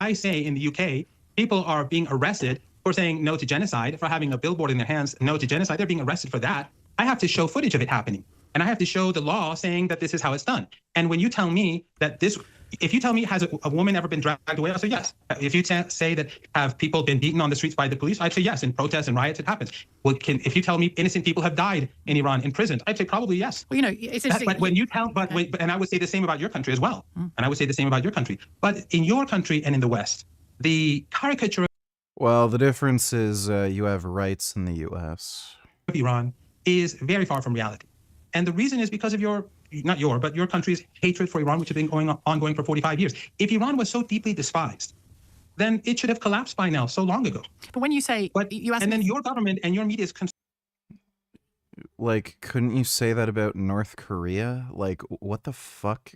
I say in the UK, people are being arrested for saying no to genocide, for having a billboard in their hands, no to genocide. They're being arrested for that. I have to show footage of it happening. And I have to show the law saying that this is how it's done. And when you tell me that this, if you tell me, has a woman ever been dragged away? I'll say yes. If you say that have people been beaten on the streets by the police, I'd say yes. In protests and riots, it happens. Well, if you tell me innocent people have died in Iran, imprisoned, I'd say probably yes. Well, you know, it's interesting. But when you tell, and I would say the same about your country as well. And I would say the same about your country. But in your country and in the West, the caricature Well, the difference is you have rights in the U.S. of Iran is very far from reality. And the reason is because of but your country's hatred for Iran, which has been ongoing for 45 years. If Iran was so deeply despised, then it should have collapsed by now, so long ago. But when you say, then your government and your media is like, couldn't you say that about North Korea? Like, what the fuck?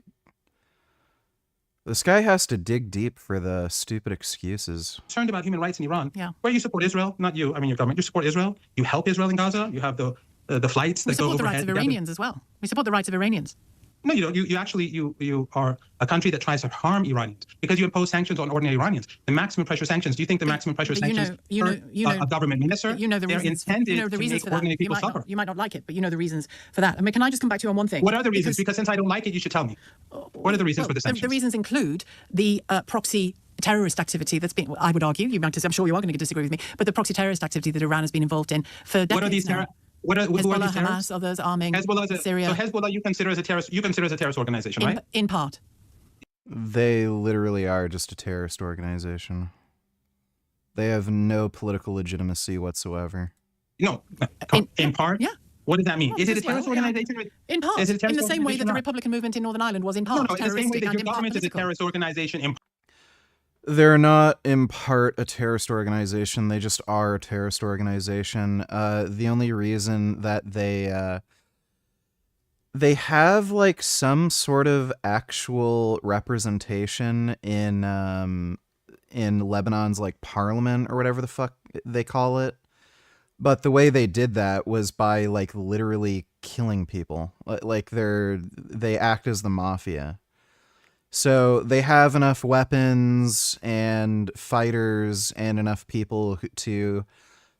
This guy has to dig deep for the stupid excuses. concerned about human rights in Iran, Yeah. where you support Israel, not you, I mean your government, you support Israel, you help Israel in Gaza, you have the flights We that go support the rights overhead. of Iranians as well. We support the rights of Iranians. No, you don't. You actually are a country that tries to harm Iranians because you impose sanctions on ordinary Iranians. The maximum pressure sanctions. Do you think the maximum pressure sanctions hurt a government minister? You know the They're reasons. intended You know the to reasons make for that. ordinary people suffer. You might not like it, but you know the reasons for that. I mean, can I just come back to you on one thing? What are the reasons? Because since I don't like it, you should tell me. What are the reasons for the sanctions? The reasons include the proxy terrorist activity that's been, I would argue, I'm sure you are going to disagree with me, but the proxy terrorist activity that Iran has been involved in for decades What are these now. who are Hezbollah, these terrorists? Hamas, others arming Hezbollah Syria. So Hezbollah you consider as a terrorist organization, right? In part. They literally are just a terrorist organization. They have no political legitimacy whatsoever. No, in part? Yeah. What does that mean? Well, Is it a as well, terrorist yeah. organization? In part. Is it a terrorist In the same way that organization the or not? Republican movement in Northern Ireland was in part No, it's the same way terroristic that and your in part government is a political. terrorist organization. They're not in part a terrorist organization. They just are a terrorist organization. The only reason that they have like some sort of actual representation in Lebanon's like parliament or whatever the fuck they call it. But the way they did that was by like literally killing people. Like they act as the mafia. So they have enough weapons and fighters and enough people to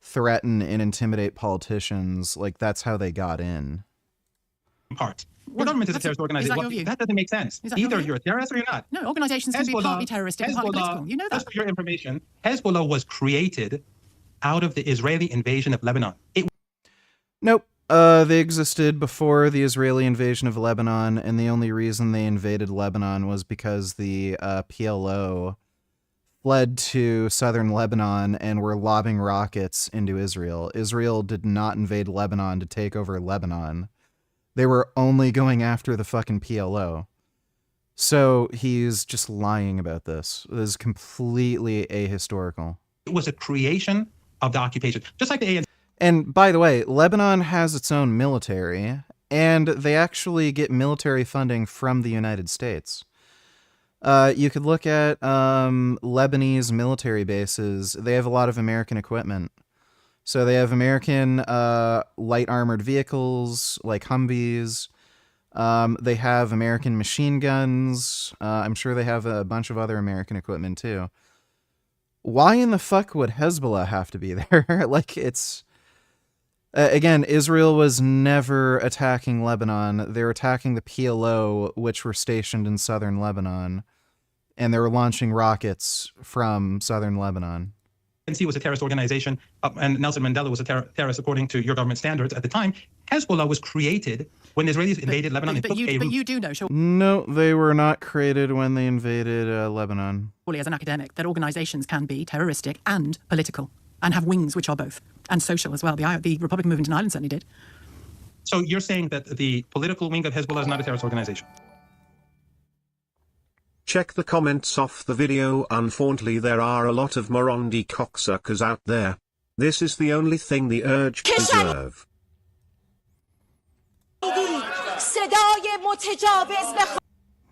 threaten and intimidate politicians. Like that's how they got in. Part. Your government is a terrorist organization. your view? That doesn't make sense. Is that your Either view? you're a terrorist or you're not. No, organizations can be partly terroristic and partly political. You know that. Just for your information, Hezbollah was created out of the Israeli invasion of Lebanon. Nope. They existed before the Israeli invasion of Lebanon, and the only reason they invaded Lebanon was because the PLO fled to southern Lebanon and were lobbing rockets into Israel. Israel did not invade Lebanon to take over Lebanon. They were only going after the fucking PLO. So he's just lying about this. This is completely ahistorical. It was a creation of the occupation, just like the ANC. And by the way, Lebanon has its own military, and they actually get military funding from the United States. You could look at Lebanese military bases. They have a lot of American equipment. So they have American light armored vehicles like Humvees. They have American machine guns. I'm sure they have a bunch of other American equipment too. Why in the fuck would Hezbollah have to be there? Like it's... again, Israel was never attacking Lebanon. They were attacking the PLO, which were stationed in southern Lebanon. And they were launching rockets from southern Lebanon. ANC was a terrorist organization, and Nelson Mandela was a terrorist according to your government standards at the time. Hezbollah was created when the Israelis invaded Lebanon. But you do know, sure. No, they were not created when they invaded Lebanon. As an academic, that organizations can be terroristic and political and have wings which are both, and social as well. The Republican movement in Ireland certainly did. So you're saying that the political wing of Hezbollah is not a terrorist organization? Check the comments off the video. Unfortunately, there are a lot of Morandi cocksuckers out there. This is the only thing the urge deserve.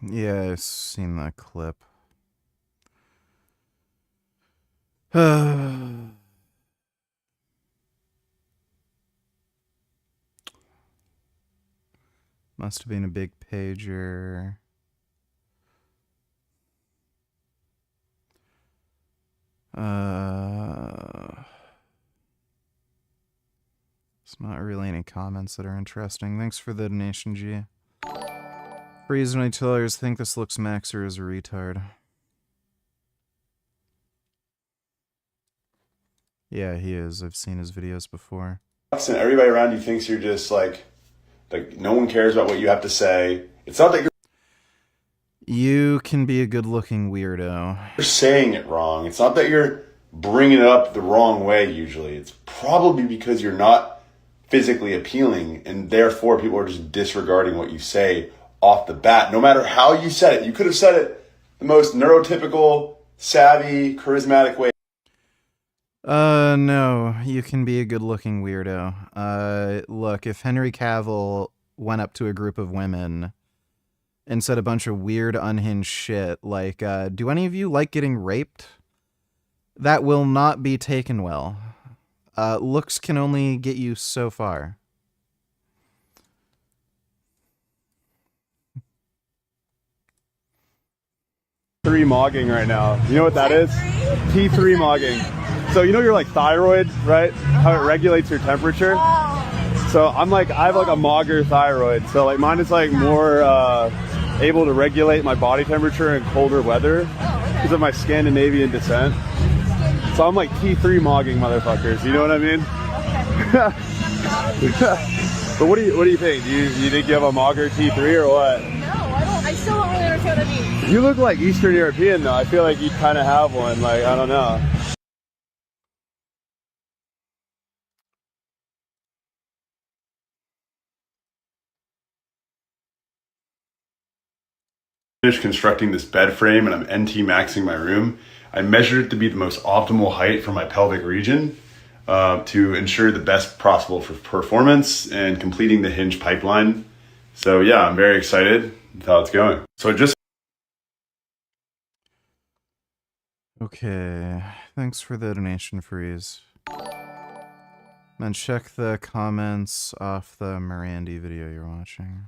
Yeah, I've seen that clip. Must have been a big pager. There's not really any comments that are interesting. Thanks for the donation, G. Freeze and tellers think this looks Maxer is a retard. Yeah, he is. I've seen his videos before. And everybody around you thinks you're just like no one cares about what you have to say. It's not that You can be a good-looking weirdo. you're saying it wrong. It's not that you're bringing it up the wrong way usually. It's probably because you're not physically appealing, and therefore people are just disregarding what you say off the bat. No matter how you said it. You could have said it the most neurotypical, savvy, charismatic way. No, you can be a good-looking weirdo. Look, if Henry Cavill went up to a group of women and said a bunch of weird, unhinged shit, like, do any of you like getting raped? That will not be taken well. Looks can only get you so far. T3 mogging right now. You know what that is? T3 mogging. So you know your like thyroid, right? How it regulates your temperature. So I have like a mogger thyroid. So like mine is like more able to regulate my body temperature in colder weather because of my Scandinavian descent. So I'm like T3 mogging motherfuckers. You know what I mean? But what do you think? Do you think you have a mogger T3 or what? No, I don't. I still don't really understand what I mean. You look like Eastern European though. I feel like you kind of have one. Like I don't know. Finished constructing this bed frame and I'm NT maxing my room. I measured it to be the most optimal height for my pelvic region to ensure the best possible for performance and completing the hinge pipeline. So yeah, I'm very excited with how it's going. So just Okay, thanks for the donation, Freeze. And check the comments off the Mirandy video you're watching.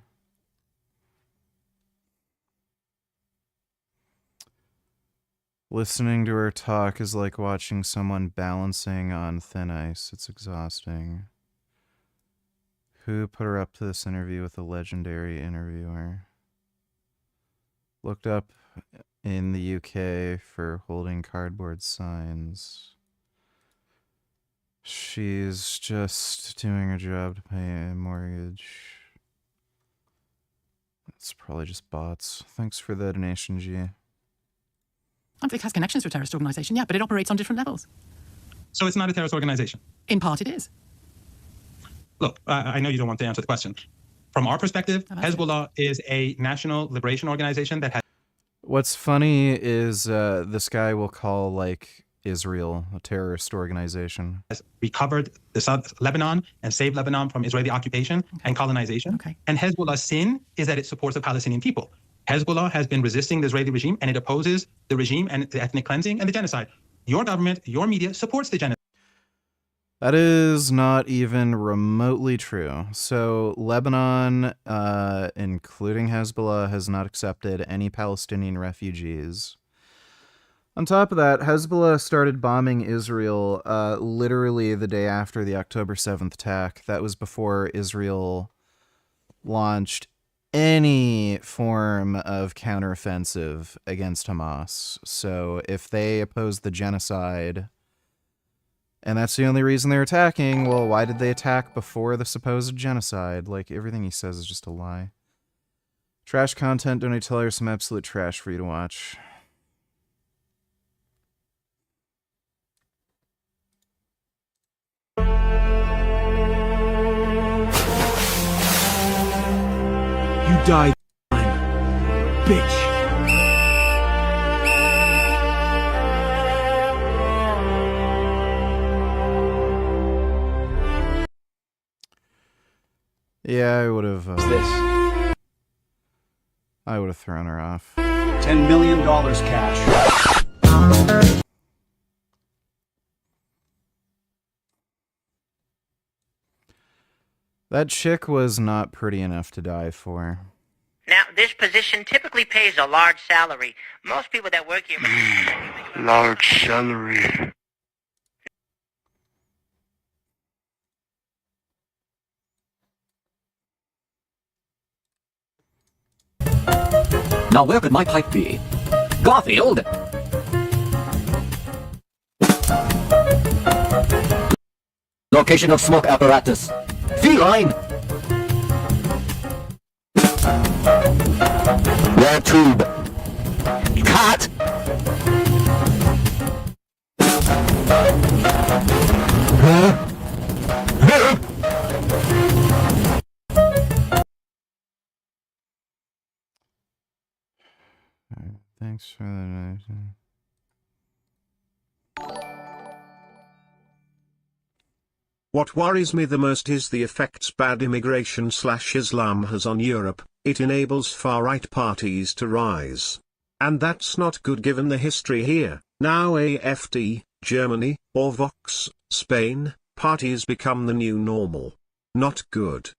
Listening to her talk is like watching someone balancing on thin ice. It's exhausting. Who put her up to this interview with a legendary interviewer? Looked up in the UK for holding cardboard signs. She's just doing her job to pay a mortgage. It's probably just bots. Thanks for the donation, G. It has connections to a terrorist organisation, yeah, but it operates on different levels. So it's not a terrorist organization? In part, it is. Look, I know you don't want to answer the question. From our perspective, Hezbollah is a national liberation organization that has... What's funny is this guy will call, like, Israel a terrorist organization. recovered the South Lebanon and saved Lebanon from Israeli occupation and colonization. And Hezbollah's sin is that it supports the Palestinian people. Hezbollah has been resisting the Israeli regime and it opposes the regime and the ethnic cleansing and the genocide. Your government, your media supports the genocide. That is not even remotely true. So Lebanon, including Hezbollah, has not accepted any Palestinian refugees. On top of that, Hezbollah started bombing Israel literally the day after the October 7th attack. That was before Israel launched any form of counteroffensive against Hamas. So if they oppose the genocide, and that's the only reason they're attacking, well, why did they attack before the supposed genocide? Like, everything he says is just a lie. Trash content, don't I tell you some absolute trash for you to watch. You die, bitch. Yeah, I would have. This. I would have thrown her off. $10 million cash. That chick was not pretty enough to die for. Now, this position typically pays a large salary. Most people that work here... Large salary. Now where could my pipe be? Garfield! Location of smoke apparatus. Feline! Red tube. Cat! Thanks for that. What worries me the most is the effects bad immigration/Islam has on Europe. It enables far-right parties to rise. And that's not good given the history here. Now AfD, Germany, or Vox, Spain, parties become the new normal. Not good.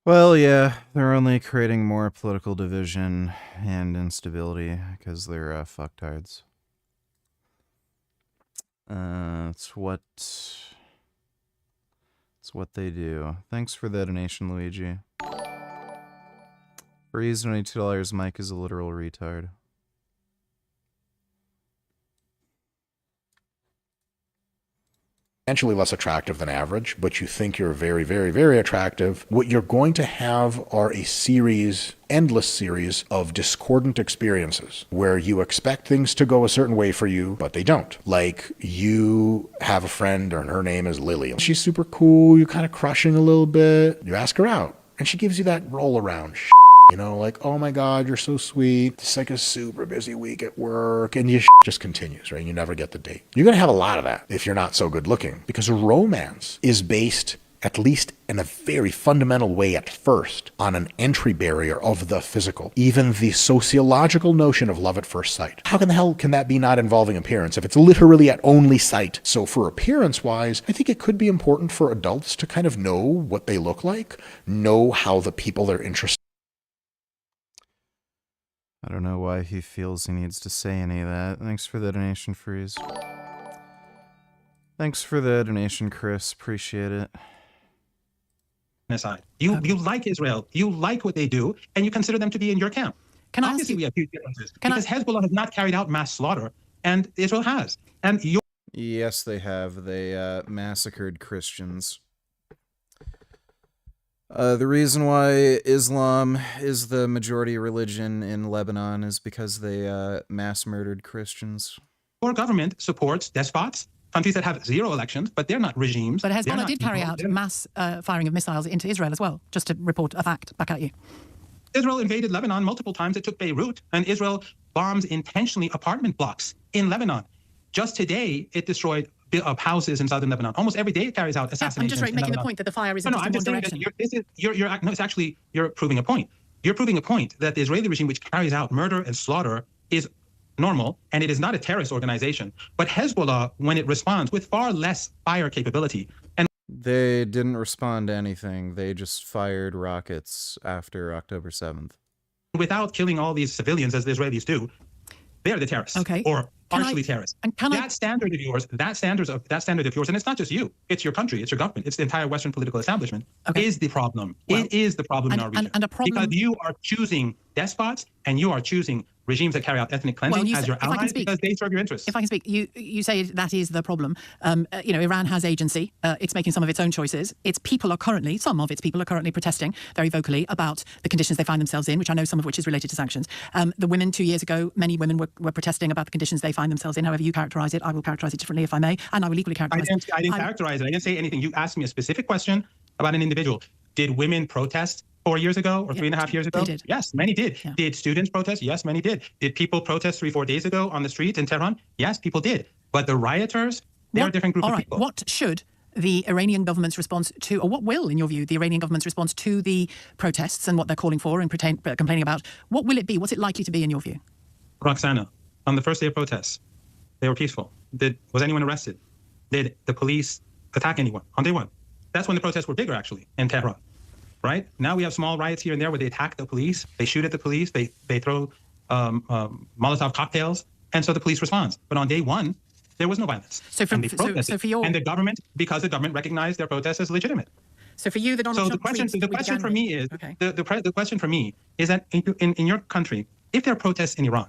Well, yeah, they're only creating more political division and instability because they're fucktards. It's what they do. Thanks for the donation, Luigi. Freeze donate $2. Mike is a literal retard. Potentially less attractive than average, but you think you're very, very, very attractive. What you're going to have are a series, endless series of discordant experiences where you expect things to go a certain way for you, but they don't. Like you have a friend and her name is Lily. She's super cool. You're kind of crushing a little bit. You ask her out and she gives you that roll around shit. You know, like, oh my God, you're so sweet. It's like a super busy week at work. And just continues, right? You never get the date. You're going to have a lot of that if you're not so good looking. Because romance is based, at least in a very fundamental way at first, on an entry barrier of the physical. Even the sociological notion of love at first sight. How in the hell can that be not involving appearance if it's literally at only sight? So for appearance-wise, I think it could be important for adults to kind of know what they look like, know how the people they're interested I don't know why he feels he needs to say any of that. Thanks for the donation, Freeze. Thanks for the donation, Chris. Appreciate it. Aside. You like Israel. You like what they do, and you consider them to be in your camp. Obviously, we have huge differences. Because Hezbollah has not carried out mass slaughter, and Israel has. And yes, they have. They massacred Christians. The reason why Islam is the majority religion in Lebanon is because they mass murdered Christians. Our government supports despots, countries that have zero elections, but they're not regimes. But Hezbollah did carry out mass firing of missiles into Israel as well, just to report a fact back at you. Israel invaded Lebanon multiple times. It took Beirut, and Israel bombs intentionally apartment blocks in Lebanon. Just today, it destroyed of houses in southern Lebanon. Almost every day it carries out assassinations. I'm just making the point that the fire is in one direction. You're proving a point. You're proving a point that the Israeli regime, which carries out murder and slaughter, is normal, and it is not a terrorist organization. But Hezbollah, when it responds with far less fire capability, and they didn't respond to anything. They just fired rockets after October 7th. Without killing all these civilians, as the Israelis do, they're the terrorists. Okay. Or partially terrorists. And that standard of yours, and it's not just you, it's your country, it's your government, it's the entire Western political establishment, is the problem. It is the problem in our region. Because you are choosing despots and you are choosing regimes that carry out ethnic cleansing as your allies because they serve your interests. If I can speak, you say that is the problem. Iran has agency. It's making some of its own choices. Some of its people are currently protesting very vocally about the conditions they find themselves in, which I know some of which is related to sanctions. The women 2 years ago, many women were protesting about the conditions they find themselves in. However you characterize it, I will characterize it differently if I may, and I will equally characterize it. I didn't characterize it. I didn't say anything. You asked me a specific question about an individual. Did women protest 4 years ago or 3.5 years ago? They did. Yes, many did. Yeah. Did students protest? Yes, many did. Did people protest 3-4 days ago on the streets in Tehran? Yes, people did. But the rioters, they're a different group of people. What should the Iranian government's response to, or what will, in your view, the Iranian government's response to the protests and what they're calling for and complaining about, what will it be? What's it likely to be, in your view? Roxana, on the first day of protests, they were peaceful. Was anyone arrested? Did the police attack anyone on day one? That's when the protests were bigger, actually, in Tehran, right? Now we have small riots here and there where they attack the police, they shoot at the police, they throw Molotov cocktails, and so the police responds. But on day one, there was no violence. So for your... And the government, because the government recognized their protests as legitimate. So for you, the Donald Trump the question for me is, the question for me is that in your country, if there are protests in Iran,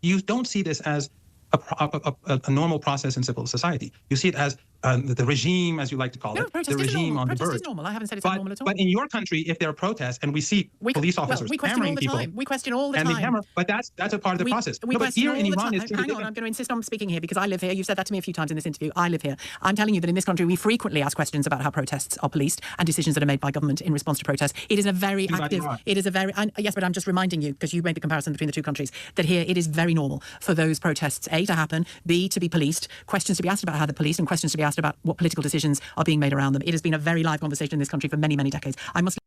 you don't see this as a normal process in civil society. You see it as the regime, as you like to call it, the regime on the verge. Protest is normal. I haven't said it's not normal at all. But in your country, if there are protests and we see police officers hammering people, we question all the time. But that's a part of the process. But here in Iran, hang on, I'm going to insist on speaking here because I live here. You've said that to me a few times in this interview. I live here. I'm telling you that in this country, we frequently ask questions about how protests are policed and decisions that are made by government in response to protests. It is a very active. It is a very yes, but I'm just reminding you because you made the comparison between the two countries that here it is very normal for those protests A to happen, B to be policed, questions to be asked about how they're policed, and questions to be asked about what political decisions are being made around them. It has been a very live conversation in this country for many, many decades. I must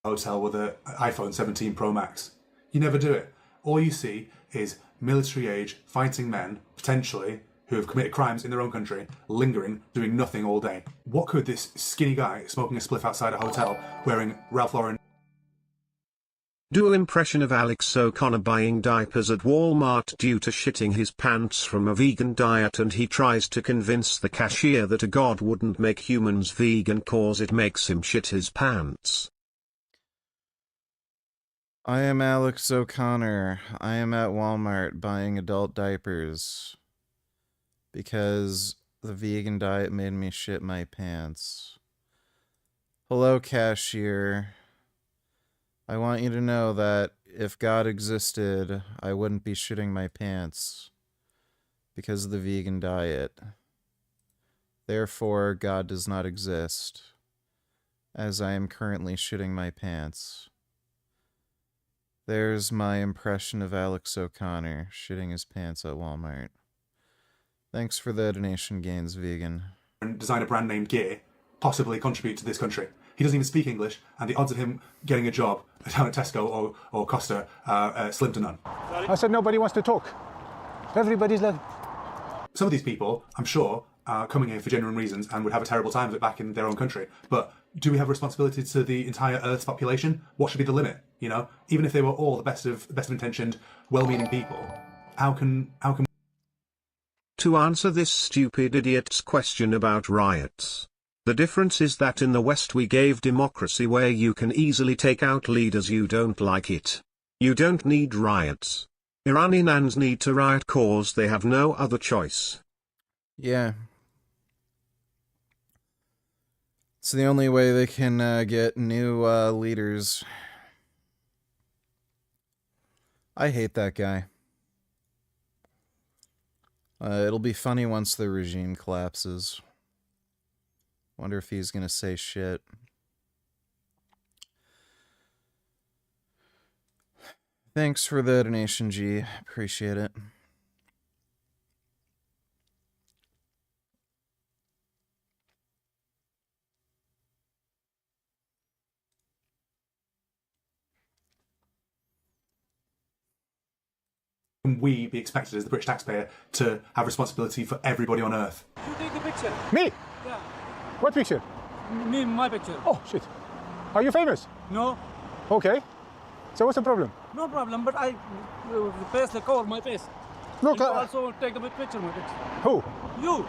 hotel with an iPhone 17 Pro Max. You never do it. All you see is military-age fighting men, potentially, who have committed crimes in their own country, lingering, doing nothing all day. What could this skinny guy smoking a spliff outside a hotel, wearing Ralph Lauren... Do impression of Alex O'Connor buying diapers at Walmart due to shitting his pants from a vegan diet, and he tries to convince the cashier that a god wouldn't make humans vegan cause it makes him shit his pants. I am Alex O'Connor. I am at Walmart buying adult diapers because the vegan diet made me shit my pants. Hello, cashier. I want you to know that if God existed, I wouldn't be shitting my pants because of the vegan diet. Therefore, God does not exist, as I am currently shitting my pants. There's my impression of Alex O'Connor shitting his pants at Walmart. Thanks for the donation, Gaines Vegan. Design a brand name gear, possibly contribute to this country. He doesn't even speak English, and the odds of him getting a job down at Tesco or Costa are slim to none. I said nobody wants to talk. Everybody's like... Some of these people, I'm sure, are coming here for genuine reasons and would have a terrible time of it back in their own country. But do we have a responsibility to the entire Earth's population? What should be the limit? You know, even if they were all the best of intentioned, well-meaning people, how can... To answer this stupid idiot's question about riots. The difference is that in the West we gave democracy where you can easily take out leaders you don't like it. You don't need riots. Iranians need to riot cause they have no other choice. Yeah. It's the only way they can get new leaders. I hate that guy. It'll be funny once the regime collapses. Wonder if he's gonna say shit. Thanks for the donation, G. Appreciate it. Can we be expected as the British taxpayer to have responsibility for everybody on Earth? You take the picture. Me? Yeah. What picture? Me, my picture. Oh, shit. Are you famous? No. Okay. So what's the problem? No problem, but I face the cover my face. Look, you also take the picture, my picture. Who? You.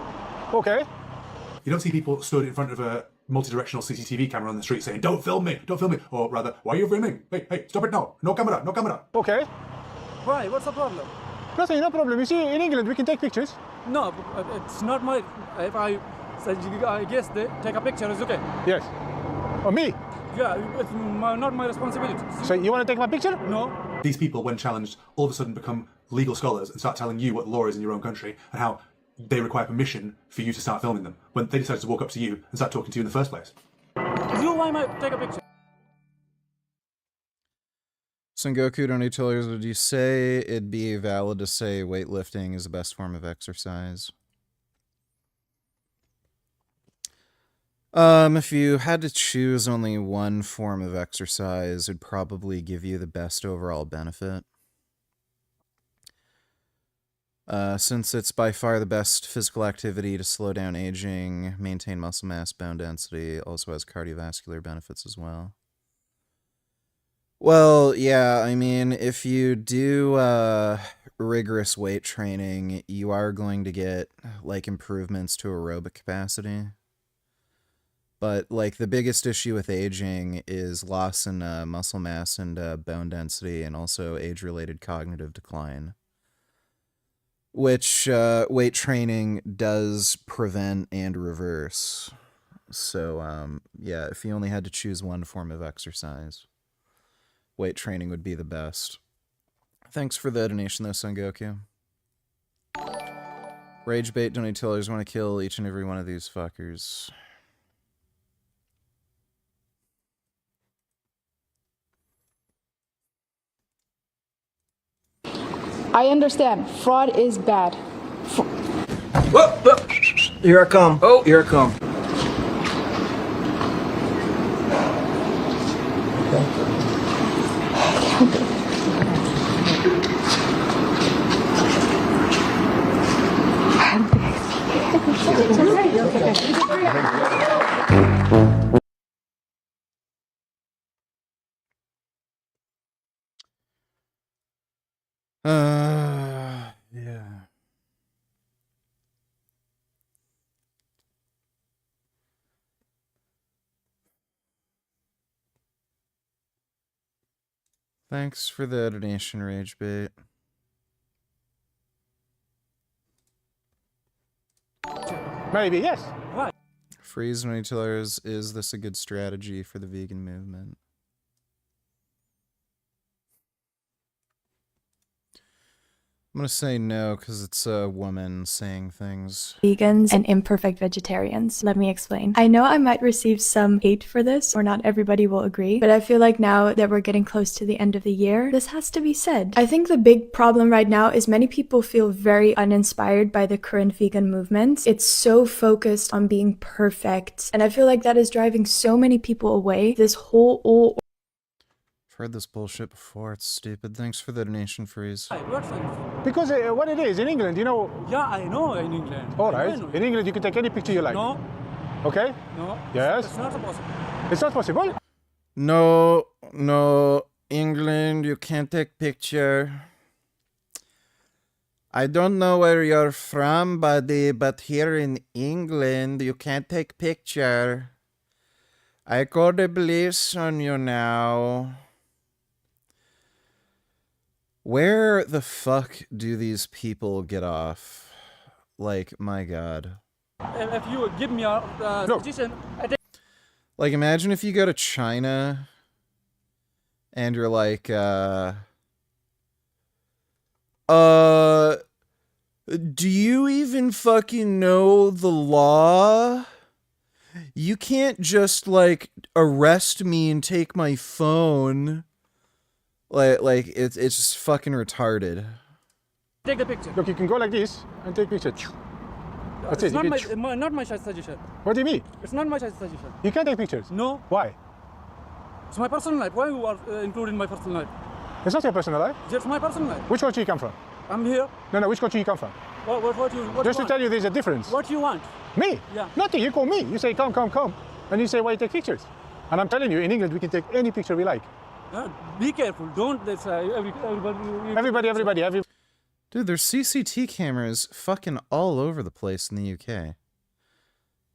Okay. You don't see people stood in front of a multi-directional CCTV camera on the street saying, "Don't film me, don't film me," or rather, "Why are you filming? Hey, stop it now! No camera, no camera." Okay. Why? What's the problem? Nothing, no problem. You see, in England we can take pictures. No, it's not my. If I guess they take a picture, it's okay. Yes. Or me? Yeah, it's not my responsibility. So you want to take my picture? No. These people, when challenged, all of a sudden become legal scholars and start telling you what the law is in your own country and how they require permission for you to start filming them when they decided to walk up to you and start talking to you in the first place. You why might take a picture? Sengoku Donatillers, would you say it'd be valid to say weightlifting is the best form of exercise? If you had to choose only one form of exercise, it'd probably give you the best overall benefit. Since it's by far the best physical activity to slow down aging, maintain muscle mass, bone density, also has cardiovascular benefits as well. Well, yeah, I mean, if you do rigorous weight training, you are going to get, like, improvements to aerobic capacity. But, like, the biggest issue with aging is loss in muscle mass and bone density, and also age-related cognitive decline, which weight training does prevent and reverse. So, yeah, if you only had to choose one form of exercise, weight training would be the best. Thanks for the donation, though, Son Goku. Rage bait donators want to kill each and every one of these fuckers. I understand. Fraud is bad. Whoa, whoa. Here I come. Oh, here I come. Yeah. Thanks for the donation, Rage Bait. Maybe, yes. Why? Freeze donators, is this a good strategy for the vegan movement? I'm gonna say no, because it's a woman saying things. Vegans and imperfect vegetarians. Let me explain. I know I might receive some hate for this, or not everybody will agree, but I feel like now that we're getting close to the end of the year, this has to be said. I think the big problem right now is many people feel very uninspired by the current vegan movement. It's so focused on being perfect, and I feel like that is driving so many people away. This whole Heard this bullshit before, it's stupid. Thanks for the donation, Freeze. Because what it is, in England, you know... Yeah, I know in England. All right. In England, you can take any picture you like. No. Okay? No. Yes? It's not possible. It's not possible? No, England, you can't take picture. I don't know where you're from, buddy, but here in England, you can't take picture. I got the police on you now. Where the fuck do these people get off? Like, my god. If you give me a suggestion, Like, imagine if you go to China and you're like, do you even fucking know the law? You can't just, like, arrest me and take my phone. Like it's just fucking retarded. Take the picture. Look, you can go like this and take picture. That's It's it. not my suggestion. What do you mean? It's not my suggestion. You can't take pictures? No. Why? It's my personal life. Why you are including my personal life? It's not your personal life. It's my personal life. Which country you come from? I'm here. No, which country you come from? What Just to tell you there's a difference. What you want? Me? Yeah. Nothing. You call me. You say, come. And you say, why you take pictures? And I'm telling you, in England, we can take any picture we like. Be careful. Don't everybody. Dude, there's CCTV cameras fucking all over the place in the UK.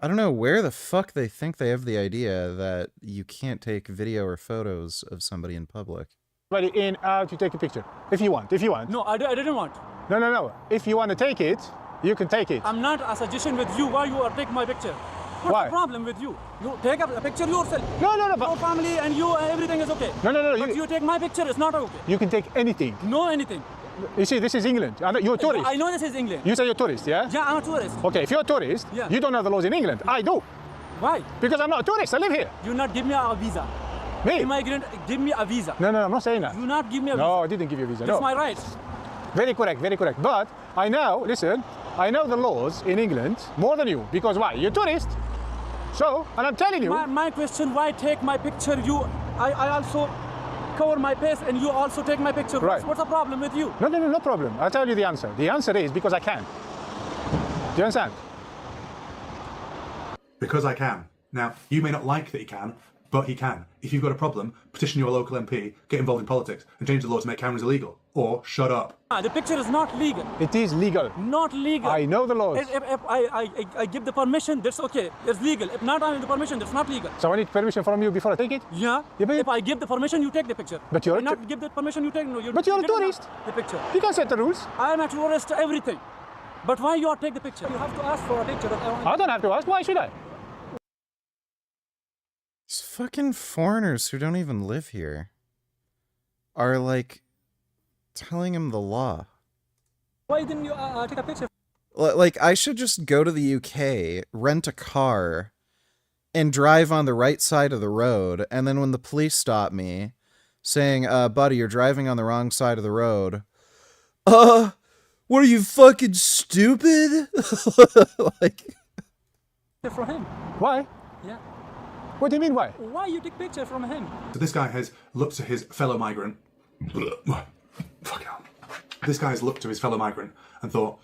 I don't know where the fuck they think they have the idea that you can't take video or photos of somebody in public. Everybody in, out, you take a picture. If you want. No, I didn't want. No. If you want to take it, you can take it. I'm not a suggestion with you why you are taking my picture. What's Why? the problem with you? You take a picture yourself. No, but... Your family and you, everything is okay. No. But you take my picture, it's not okay. You can take anything. No anything. You see, this is England. You're a tourist. I know this is England. You say you're a tourist, yeah? Yeah, I'm a tourist. Okay, if you're a tourist, yeah. You don't know the laws in England. I do. Why? Because I'm not a tourist. I live here. You not give me a visa. Me? Immigrant, give me a visa. No, I'm not saying that. You not give me a visa. No, I didn't give you a visa. It's my right. Very correct. But I know the laws in England more than you. Because why? You're a tourist. So, and I'm telling you. My question, why take my picture? I also cover my face and you also take my picture. Right. What's the problem with you? No problem. I'll tell you the answer. The answer is because I can. Do you understand? Because I can. Now, you may not like that he can, but he can. If you've got a problem, petition your local MP, get involved in politics, and change the law to make cameras illegal. Or shut up. The picture is not legal. It is legal. Not legal. I know the laws. If I give the permission, that's okay. It's legal. If not, I have the permission, that's not legal. So I need permission from you before I take it? Yeah. If I give the permission, you take the picture. But you're not give the permission, you take no. But you're a tourist. The picture. You can set the rules. I am a tourist. Everything. But why you take the picture? You have to ask for a picture. I don't have to ask. Why should I? These fucking foreigners who don't even live here are like telling him the law. Why didn't you take a picture? Like, I should just go to the UK, rent a car, and drive on the right side of the road, and then when the police stop me, saying, buddy, you're driving on the wrong side of the road. What are you, fucking stupid? Like... From him. Why? Yeah. What do you mean, why? Why you take picture from him? So this guy has looked to his fellow migrant. Fuck hell. This guy has looked to his fellow migrant and thought,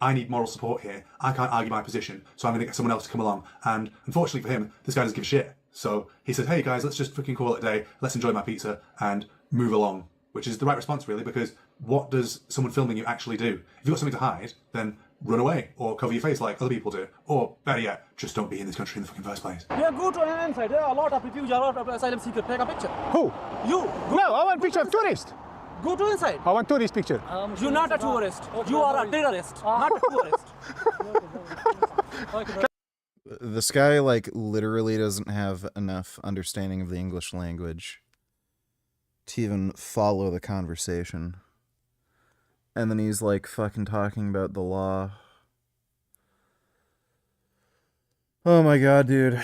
I need moral support here. I can't argue my position, so I'm going to get someone else to come along. And unfortunately for him, this guy doesn't give a shit. So he said, hey guys, let's just fucking call it a day. Let's enjoy my pizza and move along. Which is the right response, really, because what does someone filming you actually do? If you've got something to hide, then run away or cover your face like other people do. Or, better yet, just don't be in this country in the fucking first place. Yeah, go to an inside. There are a lot of refugees, a lot of asylum seekers. Take a picture. Who? You. No, I want a picture of tourist. Go to inside. I want tourist picture. You're not a tourist. You are a terrorist, not a tourist. This guy, like, literally doesn't have enough understanding of the English language to even follow the conversation. And then he's, like, fucking talking about the law. Oh my god, dude.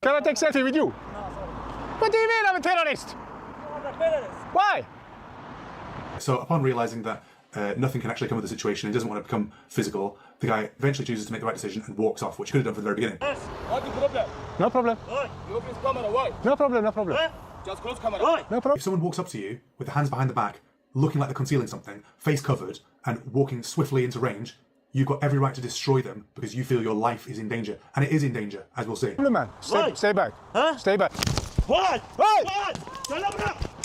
Can I take selfie with you? No, sorry. What do you mean I'm a terrorist? You're a terrorist. Why? So upon realising that nothing can actually come of the situation, he doesn't want to become physical, the guy eventually chooses to make the right decision and walks off, which he could have done from the very beginning. Yes. What's the problem? No problem. You open camera, why? No problem, no problem. Just close camera. Why? No problem. If someone walks up to you with their hands behind the back, looking like they're concealing something, face covered, and walking swiftly into range, you've got every right to destroy them because you feel your life is in danger. And it is in danger, as we'll see. No, man. Stay back. Huh? Stay back. What? What?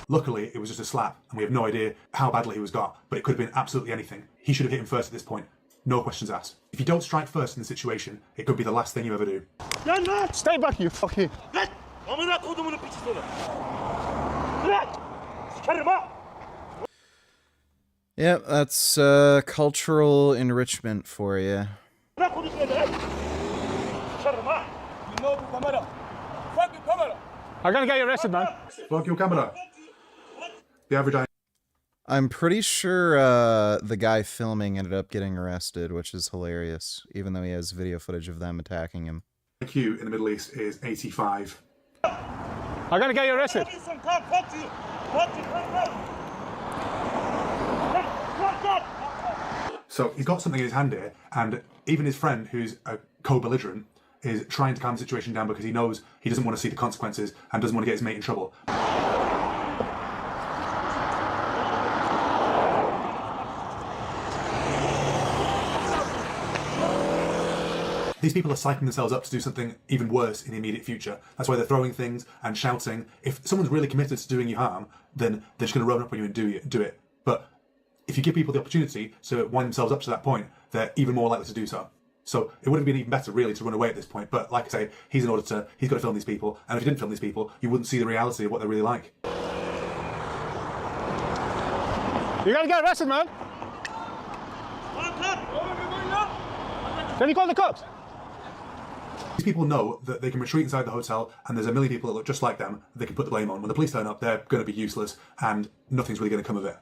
Luckily, it was just a slap, and we have no idea how badly he was got, but it could have been absolutely anything. He should have hit him first at this point. No questions asked. If you don't strike first in the situation, it could be the last thing you ever do. Stay back, you fucking... Yeah, that's cultural enrichment for you. I'm gonna get you arrested, man. Fuck your camera. The average... I'm pretty sure the guy filming ended up getting arrested, which is hilarious, even though he has video footage of them attacking him. IQ in the Middle East is 85. I'm gonna get you arrested. So he's got something in his hand here, and even his friend, who's a co-belligerent, is trying to calm the situation down because he knows he doesn't want to see the consequences and doesn't want to get his mate in trouble. These people are psyching themselves up to do something even worse in the immediate future. That's why they're throwing things and shouting. If someone's really committed to doing you harm, then they're just going to run up on you and do it. But if you give people the opportunity to wind themselves up to that point, they're even more likely to do so. So it would have been even better, really, to run away at this point. But like I say, he's got to film these people. And if he didn't film these people, you wouldn't see the reality of what they're really like. You gotta get arrested, man. Can you call the cops? These people know that they can retreat inside the hotel and there's a million people that look just like them they can put the blame on. When the police turn up, they're going to be useless and nothing's really going to come of it.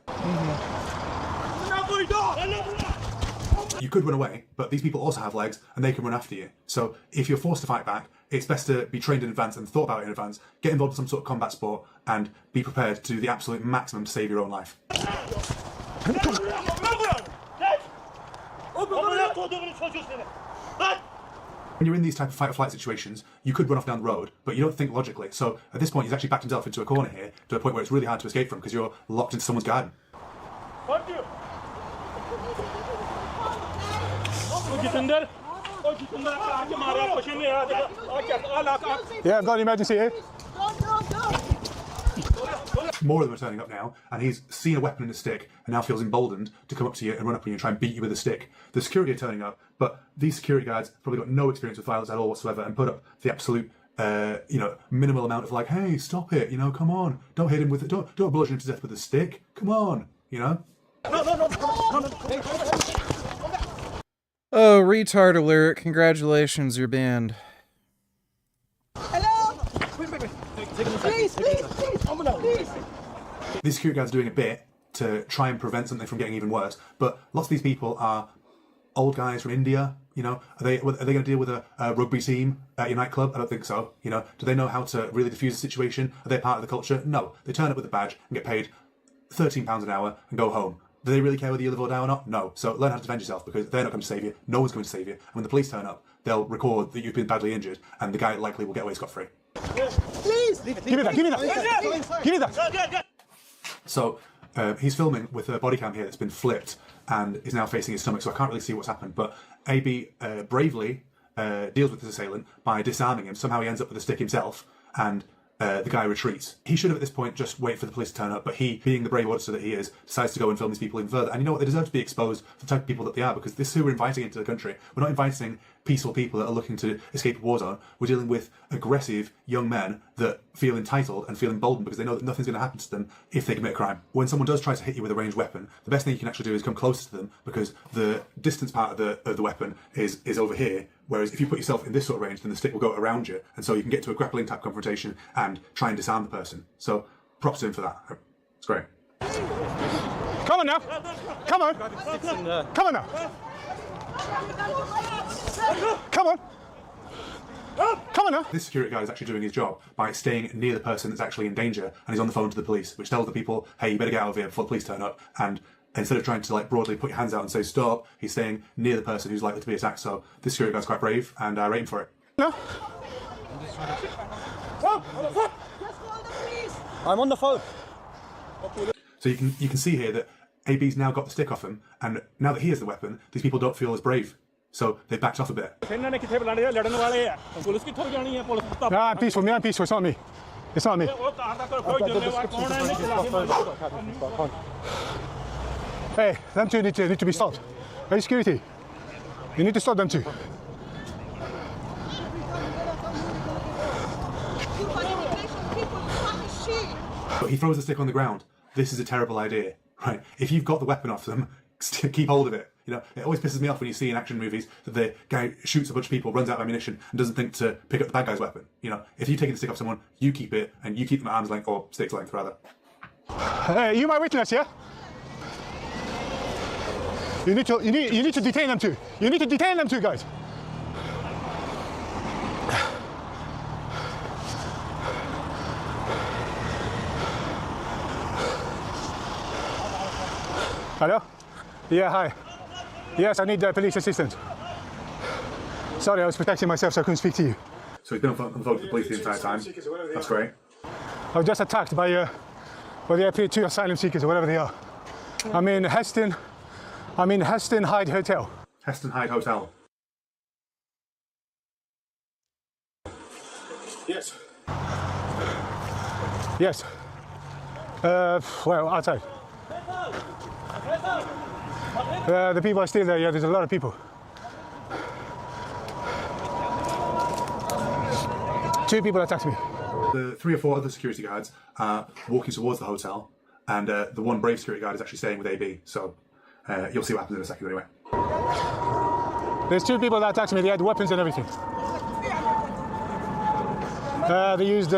You could run away, but these people also have legs and they can run after you. So if you're forced to fight back, it's best to be trained in advance and thought about it in advance, get involved in some sort of combat sport and be prepared to do the absolute maximum to save your own life. When you're in these type of fight or flight situations, you could run off down the road, but you don't think logically. So at this point, he's actually backed himself into a corner here to a point where it's really hard to escape from because you're locked into someone's garden. Yeah, I've got an emergency here. More of them are turning up now, and he's seen a weapon and a stick and now feels emboldened to come up to you and run up on you and try and beat you with a stick. The security are turning up, but these security guards probably got no experience with violence at all whatsoever and put up the absolute minimal amount of like, hey, stop it, come on, don't hit him with it, don't bludgeon him to death with a stick, come on, Oh, retard alert. Congratulations, you're banned. Hello? Please. These security guards are doing a bit to try and prevent something from getting even worse, but lots of these people are old guys from India. Are they going to deal with a rugby team at your nightclub? I don't think so. Do they know how to really diffuse the situation? Are they part of the culture? No. They turn up with a badge and get paid £13 an hour and go home. Do they really care whether you live or die or not? No. So learn how to defend yourself because they're not going to save you. No one's going to save you. And when the police turn up, they'll record that you've been badly injured and the guy likely will get away scot-free. Please. Give me that. So he's filming with a body cam here that's been flipped and is now facing his stomach, so I can't really see what's happened. But AB bravely deals with this assailant by disarming him. Somehow he ends up with a stick himself, and the guy retreats. He should have at this point just wait for the police to turn up, but he, being the brave officer that he is, decides to go and film these people even further. And you know what? They deserve to be exposed for the type of people that they are, because this is who we're inviting into the country. We're not inviting peaceful people that are looking to escape a war zone. We're dealing with aggressive young men that feel entitled and feel emboldened because they know that nothing's going to happen to them if they commit a crime. When someone does try to hit you with a ranged weapon, the best thing you can actually do is come closer to them, because the distance part of the weapon is over here. Whereas if you put yourself in this sort of range, then the stick will go around you, and so you can get to a grappling type confrontation and try and disarm the person. So props to him for that. It's great. Come on now. Come on. Come on now. Come on. Come on now. This security guard is actually doing his job by staying near the person that's actually in danger, and he's on the phone to the police, which tells the people, hey, you better get out of here before the police turn up. And instead of trying to broadly put your hands out and say stop, he's staying near the person who's likely to be attacked. So this security guard's quite brave, and I rate him for it. No. I'm on the phone. So you can see here that AB's now got the stick off him, and now that he has the weapon, these people don't feel as brave. So they backed off a bit. Nah, I'm peaceful, man. I'm peaceful. It's not me. It's not me. Hey, them two need to be stopped. Hey, security. You need to stop them two. But he throws the stick on the ground. This is a terrible idea, right? If you've got the weapon off them, keep hold of it. It always pisses me off when you see in action movies that the guy shoots a bunch of people, runs out of ammunition, and doesn't think to pick up the bad guy's weapon. If you're taking the stick off someone, you keep it, and you keep them at arm's length, or stick's length, rather. Hey, you my witness, yeah? You need to detain them two. You need to detain them two, guys. Hello? Yeah, hi. Yes, I need police assistance. Sorry, I was protecting myself, so I couldn't speak to you. So he's been on the phone with the police the entire time. That's great. I was just attacked by the two asylum seekers, or whatever they are. I'm in Heston Hyde Hotel. Heston Hyde Hotel. Yes. Yes. Well, outside. The people are still there. Yeah, there's a lot of people. Two people attacked me. The 3 or 4 other security guards are walking towards the hotel, and the one brave security guard is actually staying with AB. So you'll see what happens in a second anyway. There's 2 people that attacked me. They had weapons and everything. They used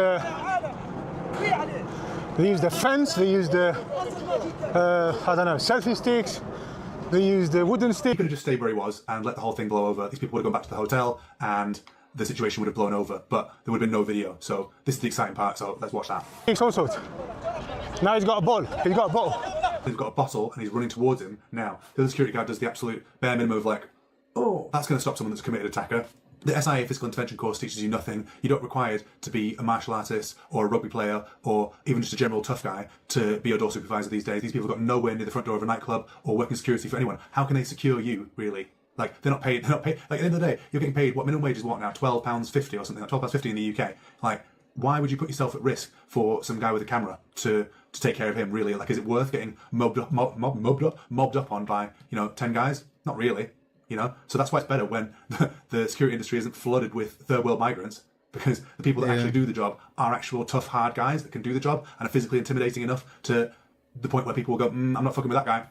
the fence. They used the I don't know, selfie sticks. They used the wooden stick. He could have just stayed where he was and let the whole thing blow over. These people would have gone back to the hotel, and the situation would have blown over. But there would have been no video. So this is the exciting part. So let's watch that. It's all sorts. Now he's got a ball. He's got a bottle. He's got a bottle and he's running towards him now. The other security guard does the absolute bare minimum of oh, that's going to stop someone that's a committed attacker. The SIA physical intervention course teaches you nothing. You're not required to be a martial artist or a rugby player or even just a general tough guy to be your door supervisor these days. These people have got nowhere near the front door of a nightclub or working security for anyone. How can they secure you, really? Like, they're not paid. Like, at the end of the day, you're getting paid, what, minimum wage is what now? £12.50 or something, like £12.50 in the UK. Like, why would you put yourself at risk for some guy with a camera to take care of him, really? Like, is it worth getting mobbed up on by, 10 guys? Not really, So that's why it's better when the security industry isn't flooded with third world migrants, because the people that actually do the job are actual tough, hard guys that can do the job and are physically intimidating enough to the point where people will go, I'm not fucking with that guy.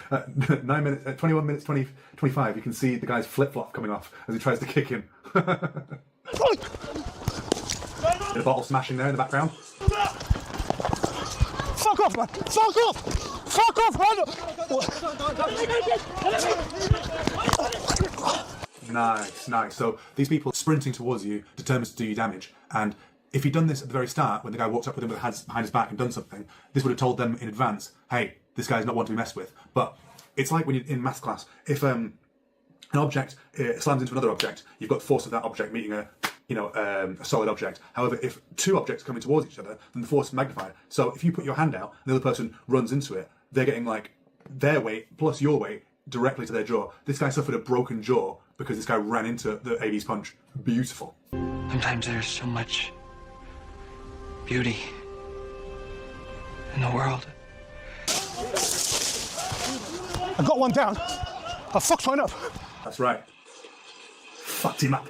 9 minutes, 21 minutes, 25, you can see the guy's flip-flop coming off as he tries to kick him. A bottle smashing there in the background. Fuck off, man! Fuck off! Fuck off, man! Nice. So these people sprinting towards you, determined to do you damage. And if he'd done this at the very start, when the guy walked up with him with hands behind his back and done something, this would have told them in advance, hey, this guy's not one to be messed with. But it's like when you're in maths class. If an object slams into another object, you've got the force of that object meeting a solid object. However, if two objects are coming towards each other, then the force is magnified. So if you put your hand out and the other person runs into it, they're getting like their weight plus your weight directly to their jaw. This guy suffered a broken jaw because this guy ran into the AB's punch. Beautiful. Sometimes there's so much beauty in the world. I got one down. I fucked one up. That's right. Fucked him up.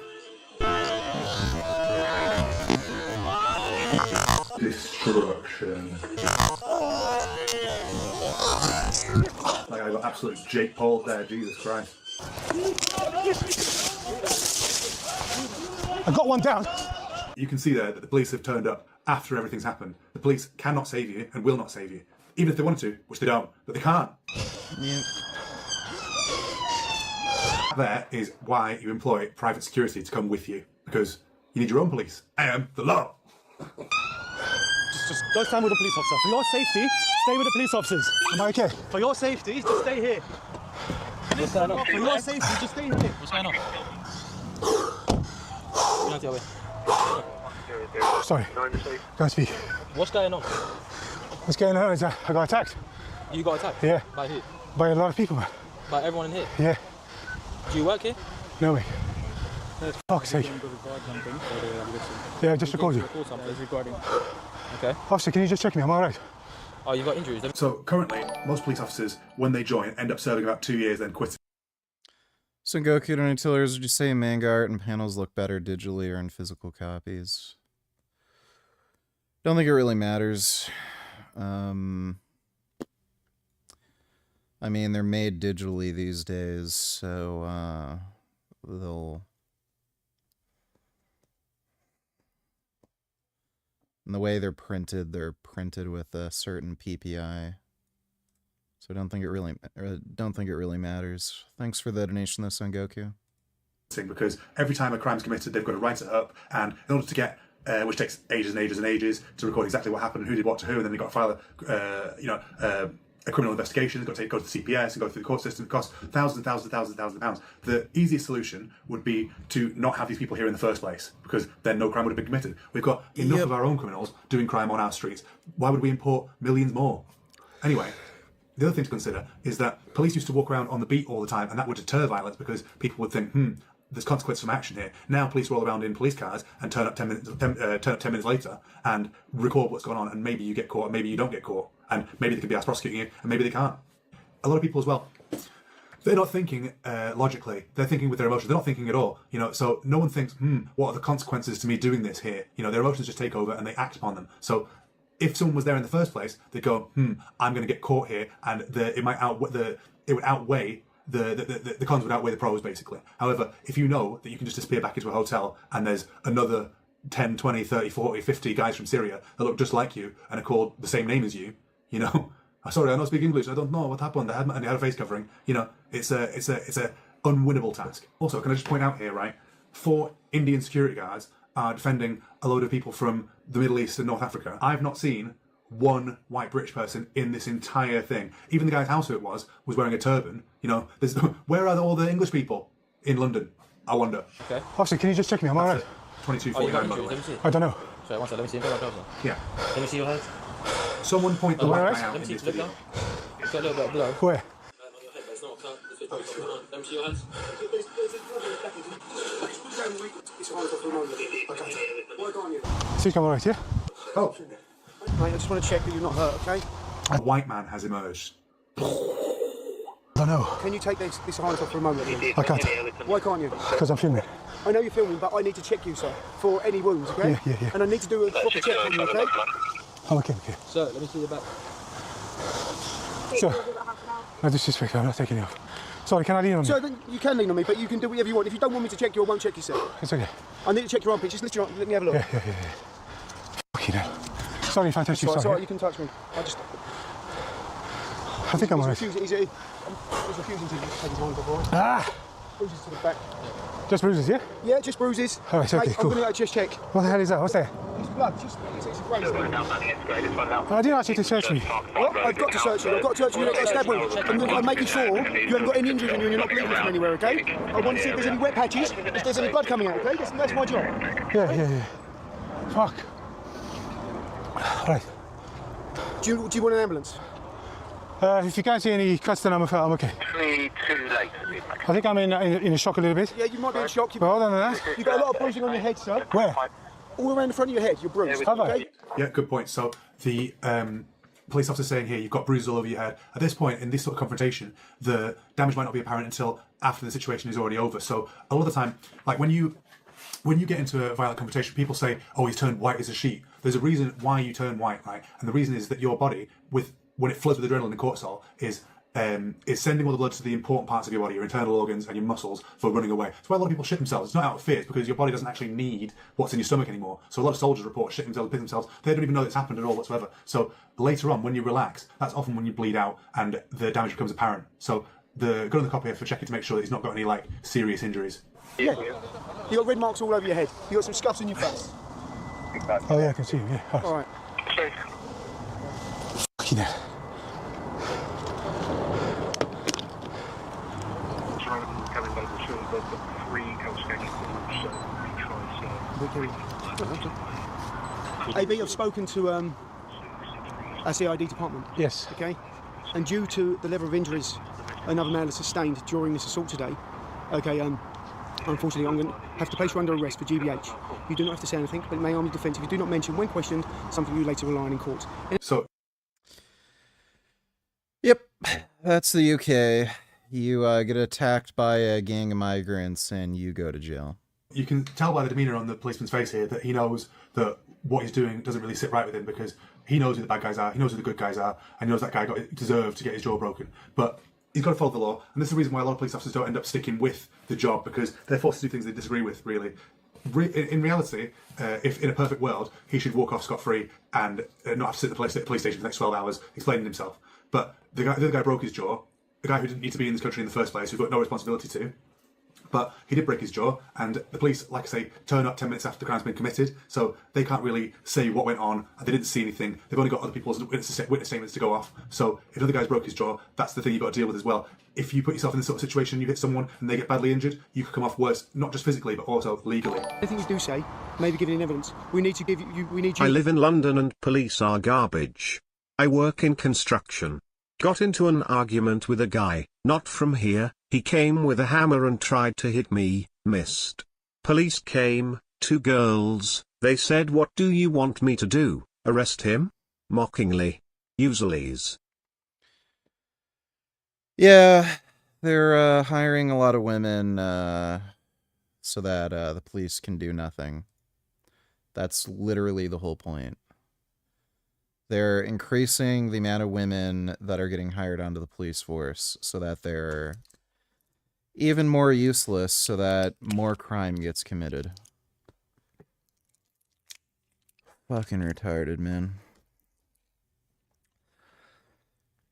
Destruction. Like, I got absolute Jake Paul there, Jesus Christ. I got one down. You can see there that the police have turned up after everything's happened. The police cannot save you and will not save you. Even if they wanted to, which they don't, but they can't. Yeah. That is why you employ private security to come with you, because you need your own police. I am the law. Just go stand with the police officer. For your safety, stay with the police officers. Am I okay? For your safety, just stay here. What's going on? For your safety, just stay here. What's going on? Get out your way. Sorry. Can't speak. What's going on? What's going on is I got attacked. You got attacked? Yeah. By who? By a lot of people, man. By everyone in here? Yeah. Do you work here? No way. Fuck's sake. Yeah, I just recorded you. Okay. Officer, can you just check me? I'm alright. Oh, you got injuries? So currently, most police officers, when they join, end up serving about 2 years, then quitting. Son Goku, to Nutilers, would you say manga art and panels look better digitally or in physical copies? Don't think it really matters. I mean, they're made digitally these days, so they'll... And the way they're printed with a certain PPI. So I don't think it really matters. Thanks for the donation, though, Son Goku. Because every time a crime's committed, they've got to write it up, and in order to get, which takes ages and ages and ages to record exactly what happened and who did what to who, and then they've got to file a criminal investigation. They've got to go to the CPS and go through the court system. It costs thousands and thousands and thousands and thousands of pounds. The easiest solution would be to not have these people here in the first place, because then no crime would have been committed. We've got enough of our own criminals doing crime on our streets. Why would we import millions more? Anyway, the other thing to consider is that police used to walk around on the beat all the time, and that would deter violence because people would think, there's consequence from action here. Now police roll around in police cars and turn up 10 minutes later and record what's going on, and maybe you get caught and maybe you don't get caught, and maybe they could be asked prosecuting you and maybe they can't. A lot of people as well, they're not thinking logically. They're thinking with their emotions. They're not thinking at all. So no one thinks, what are the consequences to me doing this here? Their emotions just take over and they act upon them. So if someone was there in the first place, they'd go, I'm going to get caught here, and it would outweigh the cons would outweigh the pros, basically. However, if you know that you can just disappear back into a hotel and there's another 10, 20, 30, 40, 50 guys from Syria that look just like you and are called the same name as you, sorry, I don't speak English, I don't know what happened, and they had a face covering, it's a unwinnable task. Also, can I just point out here, right, 4 Indian security guards are defending a load of people from the Middle East and North Africa. I've not seen one white British person in this entire thing. Even the guy's house who it was wearing a turban. You know, where are all the English people in London? I wonder. Okay. Officer, can you just check me? I'm alright. 2249, by the way. I don't know. Sorry, one second. Let me see. Go closer. Yeah. Let me see your head. Someone point the white guy out. Let me see. Look down. It's got a little bit of blood. Where? Let me see your hands. See, I'm alright, yeah? Oh. Mate, I just want to check that you're not hurt, okay? A white man has emerged. I don't know. Can you take this harness off for a moment? I can't. Why can't you? Because I'm filming. I know you're filming, but I need to check you, sir, for any wounds, okay? Yeah. And I need to do a proper check on you, okay? I'm okay. Sir, let me see your back. Sir, no disrespect, I'm not taking it off. Sorry, can I lean on you? Sir, then you can lean on me, but you can do whatever you want. If you don't want me to check you, I won't check you, sir. It's okay. I need to check your armpit. Just lift your arm. Let me have a look. Yeah. Fucking hell. Sorry if I touched you, sorry. Sorry, you can touch me. I think I'm alright. He's refusing to take his hand off, alright? Ah! Bruises to the back. Just bruises, yeah? Yeah, just bruises. Alright, okay, Mate, cool. I'm going to chest check. What the hell is that? What's there? It's blood. It's a graze. I didn't ask you to search me. What? I've got to search you. I've got to search you. You've got a stab wound. I'm making sure you haven't got any injuries on you and you're not bleeding from anywhere, okay? I want to see if there's any wet patches, if there's any blood coming out, okay? That's my job. Yeah. Fuck. Right. Do you want an ambulance? If you can't see any cuts, then I'm okay. 3 too late. I think I'm in a shock a little bit. Yeah, you might be in shock. But other than that... You've got a lot of bruising on your head, sir. Where? All around the front of your head, you're bruised. Have I? Okay? Yeah, good point. So the police officer saying here, you've got bruises all over your head. At this point, in this sort of confrontation, the damage might not be apparent until after the situation is already over. So a lot of the time, like when you get into a violent confrontation, people say, oh, he's turned white as a sheet. There's a reason why you turn white, right? And the reason is that your body, when it floods with adrenaline and cortisol, is sending all the blood to the important parts of your body, your internal organs and your muscles, for running away. That's why a lot of people shit themselves. It's not out of fear, it's because your body doesn't actually need what's in your stomach anymore. So a lot of soldiers report shitting themselves, pissing themselves. They don't even know it's happened at all whatsoever. So later on, when you relax, that's often when you bleed out and the damage becomes apparent. So go to the cop here for checking to make sure that he's not got any serious injuries. Yeah. You got red marks all over your head. You got some scuffs in your face. Oh yeah, I can see him, yeah. All right. Fucking hell. AB, I've spoken to our CID department. Yes. Okay. And due to the level of injuries another man has sustained during this assault today, okay, unfortunately I'm going to have to place you under arrest for GBH. You do not have to say anything, but it may harm your defence if you do not mention, when questioned, something you later rely on in court. So. Yep, that's the UK. You get attacked by a gang of migrants and you go to jail. You can tell by the demeanour on the policeman's face here that he knows that what he's doing doesn't really sit right with him, because he knows who the bad guys are, he knows who the good guys are, and he knows that guy deserved to get his jaw broken. But he's got to follow the law, and this is the reason why a lot of police officers don't end up sticking with the job, because they're forced to do things they disagree with, really. In reality, if in a perfect world, he should walk off scot-free and not have to sit at the police station for the next 12 hours explaining himself. But the other guy broke his jaw, the guy who didn't need to be in this country in the first place, who've got no responsibility to. But he did break his jaw, and the police, like I say, turn up 10 minutes after the crime's been committed, so they can't really say what went on, and they didn't see anything. They've only got other people's witness statements to go off. So if another guy's broke his jaw, that's the thing you've got to deal with as well. If you put yourself in this sort of situation, you hit someone and they get badly injured, you could come off worse, not just physically, but also legally. Anything you do say, maybe give any evidence. We need you. I live in London and police are garbage. I work in construction. Got into an argument with a guy, not from here. He came with a hammer and tried to hit me, missed. Police came, 2 girls, they said, what do you want me to do, arrest him? Mockingly. Usuallys. Yeah, they're hiring a lot of women so that the police can do nothing. That's literally the whole point. They're increasing the amount of women that are getting hired onto the police force so that they're even more useless, so that more crime gets committed. Fucking retarded, man.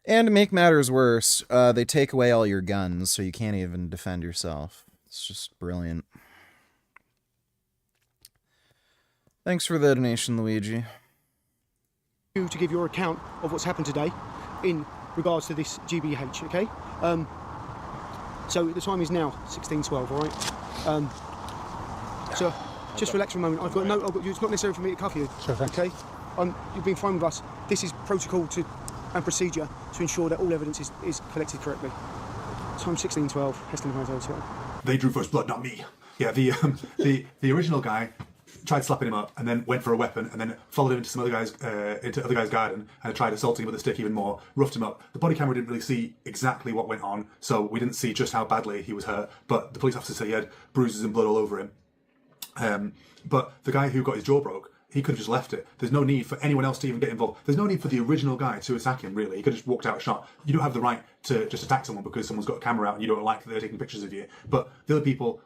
And to make matters worse, they take away all your guns, so you can't even defend yourself. It's just brilliant. Thanks for the donation, Luigi. you to give your account of what's happened today in regards to this GBH, okay? So the time is now 16:12, all right? So just relax for a moment. It's not necessary for me to cuff you, sure, okay? You've been fine with us. This is protocol and procedure to ensure that all evidence is collected correctly. Time 16:12, Heston Hotel. They drew first blood, not me. Yeah, the original guy tried slapping him up and then went for a weapon and then followed him into other guy's garden and tried assaulting him with a stick even more, roughed him up. The body camera didn't really see exactly what went on, so we didn't see just how badly he was hurt, but the police officer said he had bruises and blood all over him. But the guy who got his jaw broke, he could have just left it. There's no need for anyone else to even get involved. There's no need for the original guy to attack him, really. He could have just walked out a shot. You don't have the right to just attack someone because someone's got a camera out and you don't like that they're taking pictures of you. But the other people,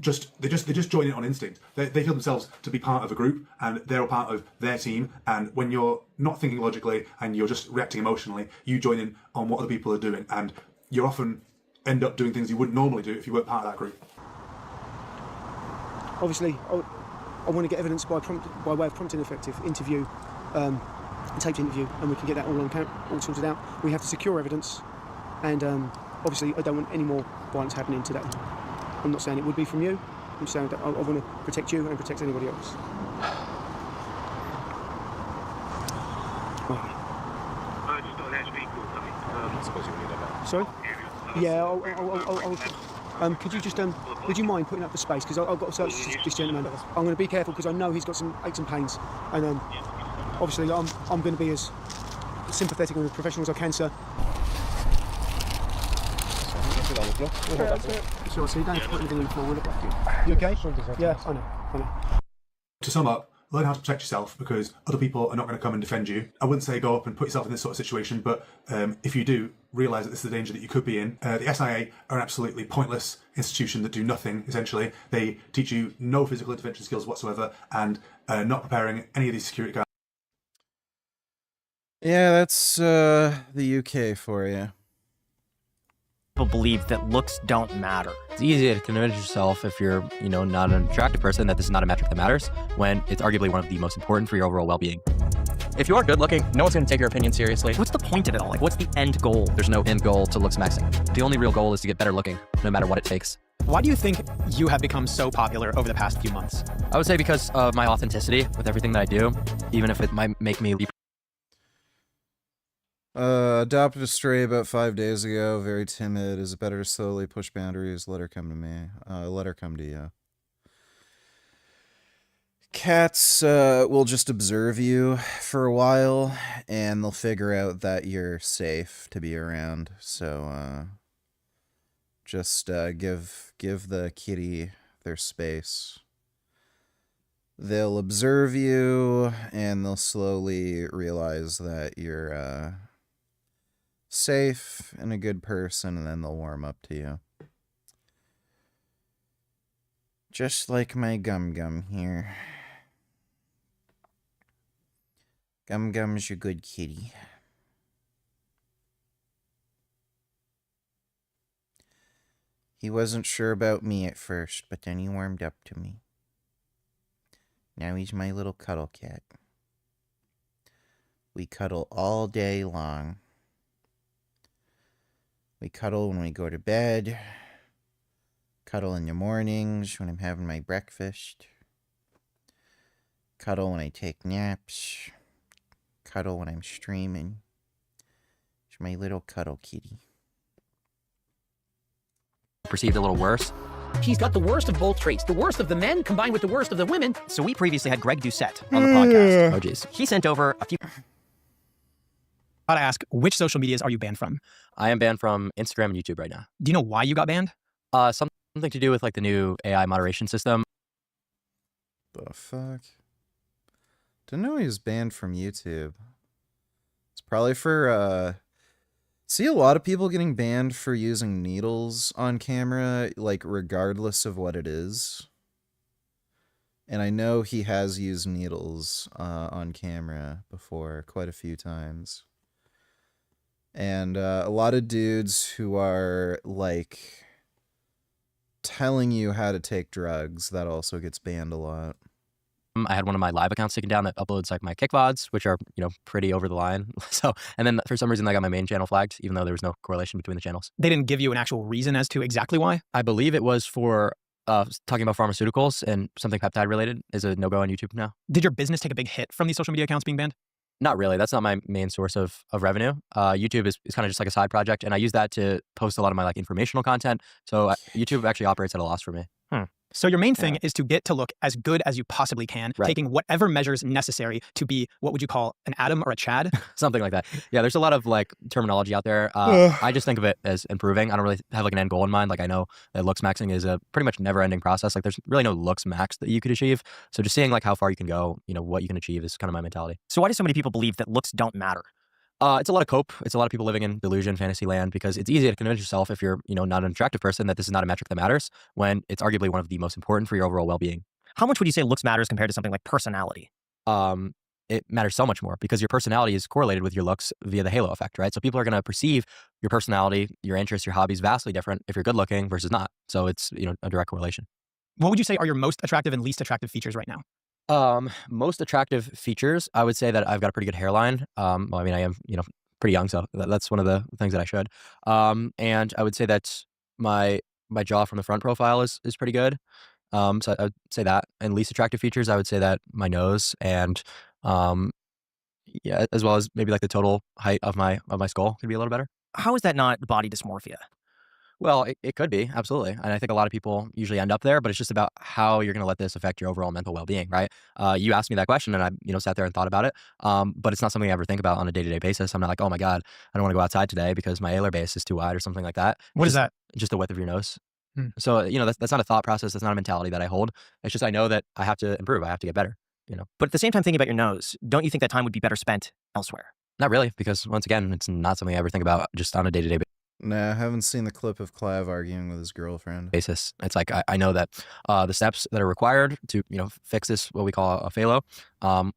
they just join in on instinct. They feel themselves to be part of a group and they're a part of their team. And when you're not thinking logically and you're just reacting emotionally, you join in on what other people are doing. And you often end up doing things you wouldn't normally do if you weren't part of that group. Obviously, I want to get evidence by way of prompt and effective interview, taped interview, and we can get that all sorted out. We have to secure evidence, and obviously I don't want any more violence happening today. I'm not saying it would be from you. I'm saying that I want to protect you and protect anybody else. Sorry? Yeah, could you just, would you mind putting up the space? Because I've got to search this gentleman. I'm going to be careful because I know he's got some aches and pains. And obviously I'm going to be as sympathetic and professional as I can, sir. Sure, so you don't have to put anything in forward. You okay? Yeah, I know. To sum up, learn how to protect yourself because other people are not going to come and defend you. I wouldn't say go up and put yourself in this sort of situation, but if you do, realise that this is the danger that you could be in. The SIA are an absolutely pointless institution that do nothing, essentially. They teach you no physical intervention skills whatsoever and not preparing any of these security guards. Yeah, that's the UK for you. People believe that looks don't matter. It's easy to convince yourself if you're, not an attractive person that this is not a metric that matters when it's arguably one of the most important for your overall well-being. If you are good looking, no one's going to take your opinion seriously. What's the point of it all? What's the end goal? There's no end goal to looks maxing. The only real goal is to get better looking, no matter what it takes. Why do you think you have become so popular over the past few months? I would say because of my authenticity with everything that I do, even if it might make me adopted a stray about 5 days ago. Very timid. Is it better to slowly push boundaries? Let her come to me. Let her come to you. Cats will just observe you for a while, and they'll figure out that you're safe to be around. So, just give the kitty their space. They'll observe you, and they'll slowly realize that you're safe and a good person, and then they'll warm up to you. Just like my Gum here. Gum's your good kitty. He wasn't sure about me at first, but then he warmed up to me. Now he's my little cuddle cat. We cuddle all day long. We cuddle when we go to bed. Cuddle in the mornings when I'm having my breakfast. Cuddle when I take naps. Cuddle when I'm streaming. It's my little cuddle kitty. perceived a little worse. He's got the worst of both traits, the worst of the men combined with the worst of the women. So we previously had Greg Doucette on the podcast. Oh, geez. He sent over a few... Gotta ask, which social medias are you banned from? I am banned from Instagram and YouTube right now. Do you know why you got banned? Something to do with like the new AI moderation system. The fuck? Didn't know he was banned from YouTube. It's probably for, see a lot of people getting banned for using needles on camera, like, regardless of what it is. And I know he has used needles on camera before, quite a few times. And a lot of dudes who are, like, telling you how to take drugs, that also gets banned a lot. I had one of my live accounts taken down that uploads like my kick VODs, which are, pretty over the line. So, and then for some reason I got my main channel flagged, even though there was no correlation between the channels. They didn't give you an actual reason as to exactly why? I believe it was for talking about pharmaceuticals, and something peptide related is a no-go on YouTube now. Did your business take a big hit from these social media accounts being banned? Not really. That's not my main source of revenue. YouTube is kind of just like a side project, and I use that to post a lot of my like informational content. So YouTube actually operates at a loss for me. So your main thing is to get to look as good as you possibly can, taking whatever measures necessary to be, what would you call, an Adam or a Chad? Something like that. Yeah, there's a lot of like terminology out there. I just think of it as improving. I don't really have like an end goal in mind. Like I know that looks maxing is a pretty much never ending process. Like there's really no looks max that you could achieve. So just seeing like how far you can go, what you can achieve is kind of my mentality. So why do so many people believe that looks don't matter? It's a lot of cope. It's a lot of people living in delusion, fantasy land, because it's easy to convince yourself if you're, not an attractive person that this is not a metric that matters when it's arguably one of the most important for your overall well-being. How much would you say looks matters compared to something like personality? It matters so much more because your personality is correlated with your looks via the halo effect, right? So people are going to perceive your personality, your interests, your hobbies vastly different if you're good looking versus not. So it's, a direct correlation. What would you say are your most attractive and least attractive features right now? Most attractive features, I would say that I've got a pretty good hairline. I am, pretty young, so that's one of the things that I should. And I would say that my jaw from the front profile is pretty good. So I would say that. And least attractive features, I would say that my nose and as well as maybe like the total height of my skull could be a little better. How is that not body dysmorphia? Well, it could be, absolutely. And I think a lot of people usually end up there, but it's just about how you're going to let this affect your overall mental well-being, right? You asked me that question and I, sat there and thought about it. But it's not something I ever think about on a day-to-day basis. I'm not like, oh my God, I don't want to go outside today because my alar base is too wide or something like that. What is that? Just the width of your nose. So, that's not a thought process. That's not a mentality that I hold. It's just I know that I have to improve. I have to get better, But at the same time, thinking about your nose, don't you think that time would be better spent elsewhere? Not really, because once again, it's not something I ever think about just on a day-to-day basis. Nah, I haven't seen the clip of Clav arguing with his girlfriend. Basis. It's like I know that the steps that are required to fix this, what we call a phalo,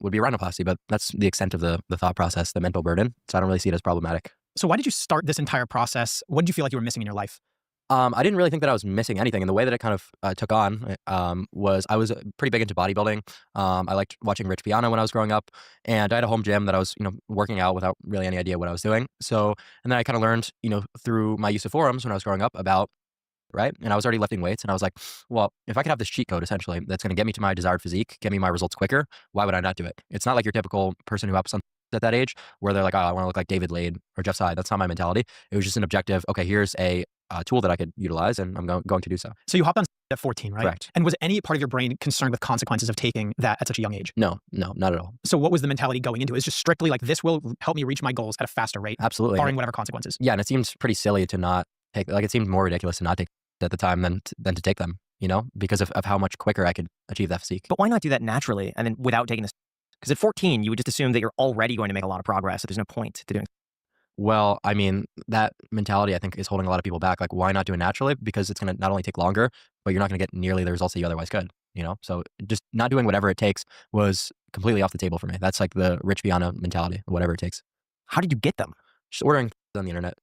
would be a rhinoplasty, but that's the extent of the thought process, the mental burden. So I don't really see it as problematic. So why did you start this entire process? What did you feel like you were missing in your life? I didn't really think that I was missing anything. And the way that it kind of took on was I was pretty big into bodybuilding. I liked watching Rich Piana when I was growing up. And I had a home gym that I was, working out without really any idea what I was doing. So, and then I kind of learned, through my use of forums when I was growing up about, right? And I was already lifting weights. And I was like, well, if I could have this cheat code, essentially, that's going to get me to my desired physique, get me my results quicker, why would I not do it? It's not like your typical person who ups on at that age where they're like, oh, I want to look like David Lade or Jeff Side. That's not my mentality. It was just an objective. Okay, here's a tool that I could utilize, and I'm going to do so. So you hopped on at 14, right? Correct. And was any part of your brain concerned with consequences of taking that at such a young age? No, not at all. So what was the mentality going into it? It's just strictly like, this will help me reach my goals at a faster rate. Absolutely. Barring whatever consequences. Yeah, and it seems pretty silly to not take, like it seemed more ridiculous to not take at the time than to take them, because of how much quicker I could achieve that physique. But why not do that naturally and then without taking this? Because at 14, you would just assume that you're already going to make a lot of progress, so there's no point to doing. Well, I mean, that mentality, I think, is holding a lot of people back. Like, why not do it naturally? Because it's going to not only take longer, but you're not going to get nearly the results that you otherwise could, So just not doing whatever it takes was completely off the table for me. That's like the Rich Piana mentality, whatever it takes. How did you get them? Just ordering on the internet.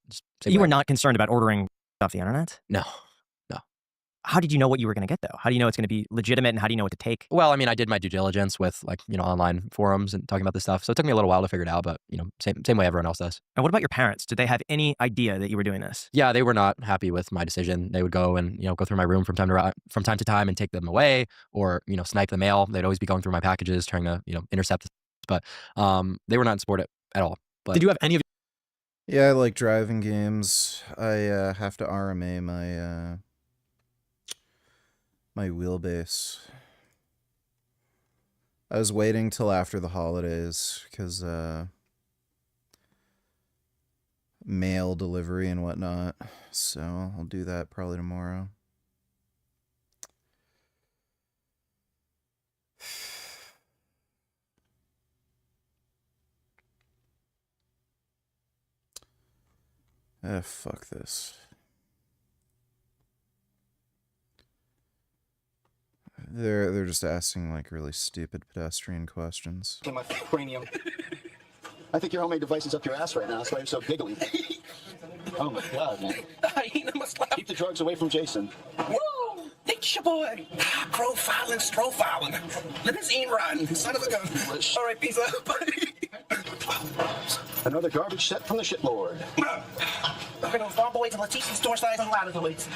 You were not concerned about ordering off the internet? No. How did you know what you were going to get, though? How do you know it's going to be legitimate, and how do you know what to take? Well, I mean, I did my due diligence with online forums and talking about this stuff. So it took me a little while to figure it out, but same way everyone else does. And what about your parents? Did they have any idea that you were doing this? Yeah, they were not happy with my decision. They would go and go through my room from time to time and take them away, or snipe the mail. They'd always be going through my packages, trying to intercept. But they were not in support at all. But did you have any of? Yeah, I like driving games. I have to RMA my wheelbase. I was waiting till after the holidays because mail delivery and whatnot. So I'll do that probably tomorrow. Fuck this. They're just asking like really stupid pedestrian questions. My cranium. I think your homemade device is up your ass right now. That's why you're so giggly. Oh my God, man. Keep the drugs away from Jason. Woo! It's your boy. Profiling, strofiling. Limousine riding, son of a gun. All right, peace out. Another garbage set from the shitboard. Those farm boys and Letizian store size and latizoids.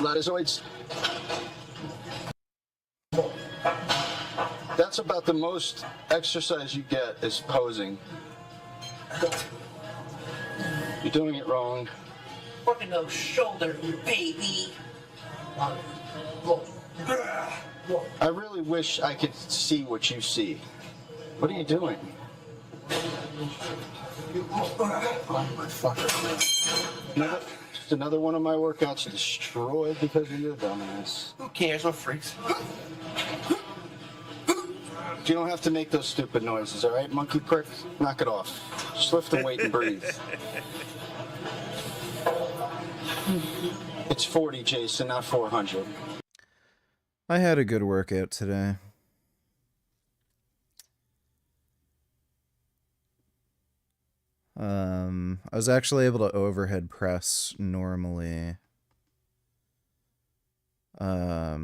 Latizoids? That's about the most exercise you get is posing. You're doing it wrong. Working those shoulders, baby. I really wish I could see what you see. What are you doing? Just another one of my workouts destroyed because of your dumbass. Who cares? We're freaks. You don't have to make those stupid noises, all right, monkey prick? Knock it off. Just lift the weight and breathe. It's 40, Jason, not 400. I had a good workout today. I was actually able to overhead press normally. I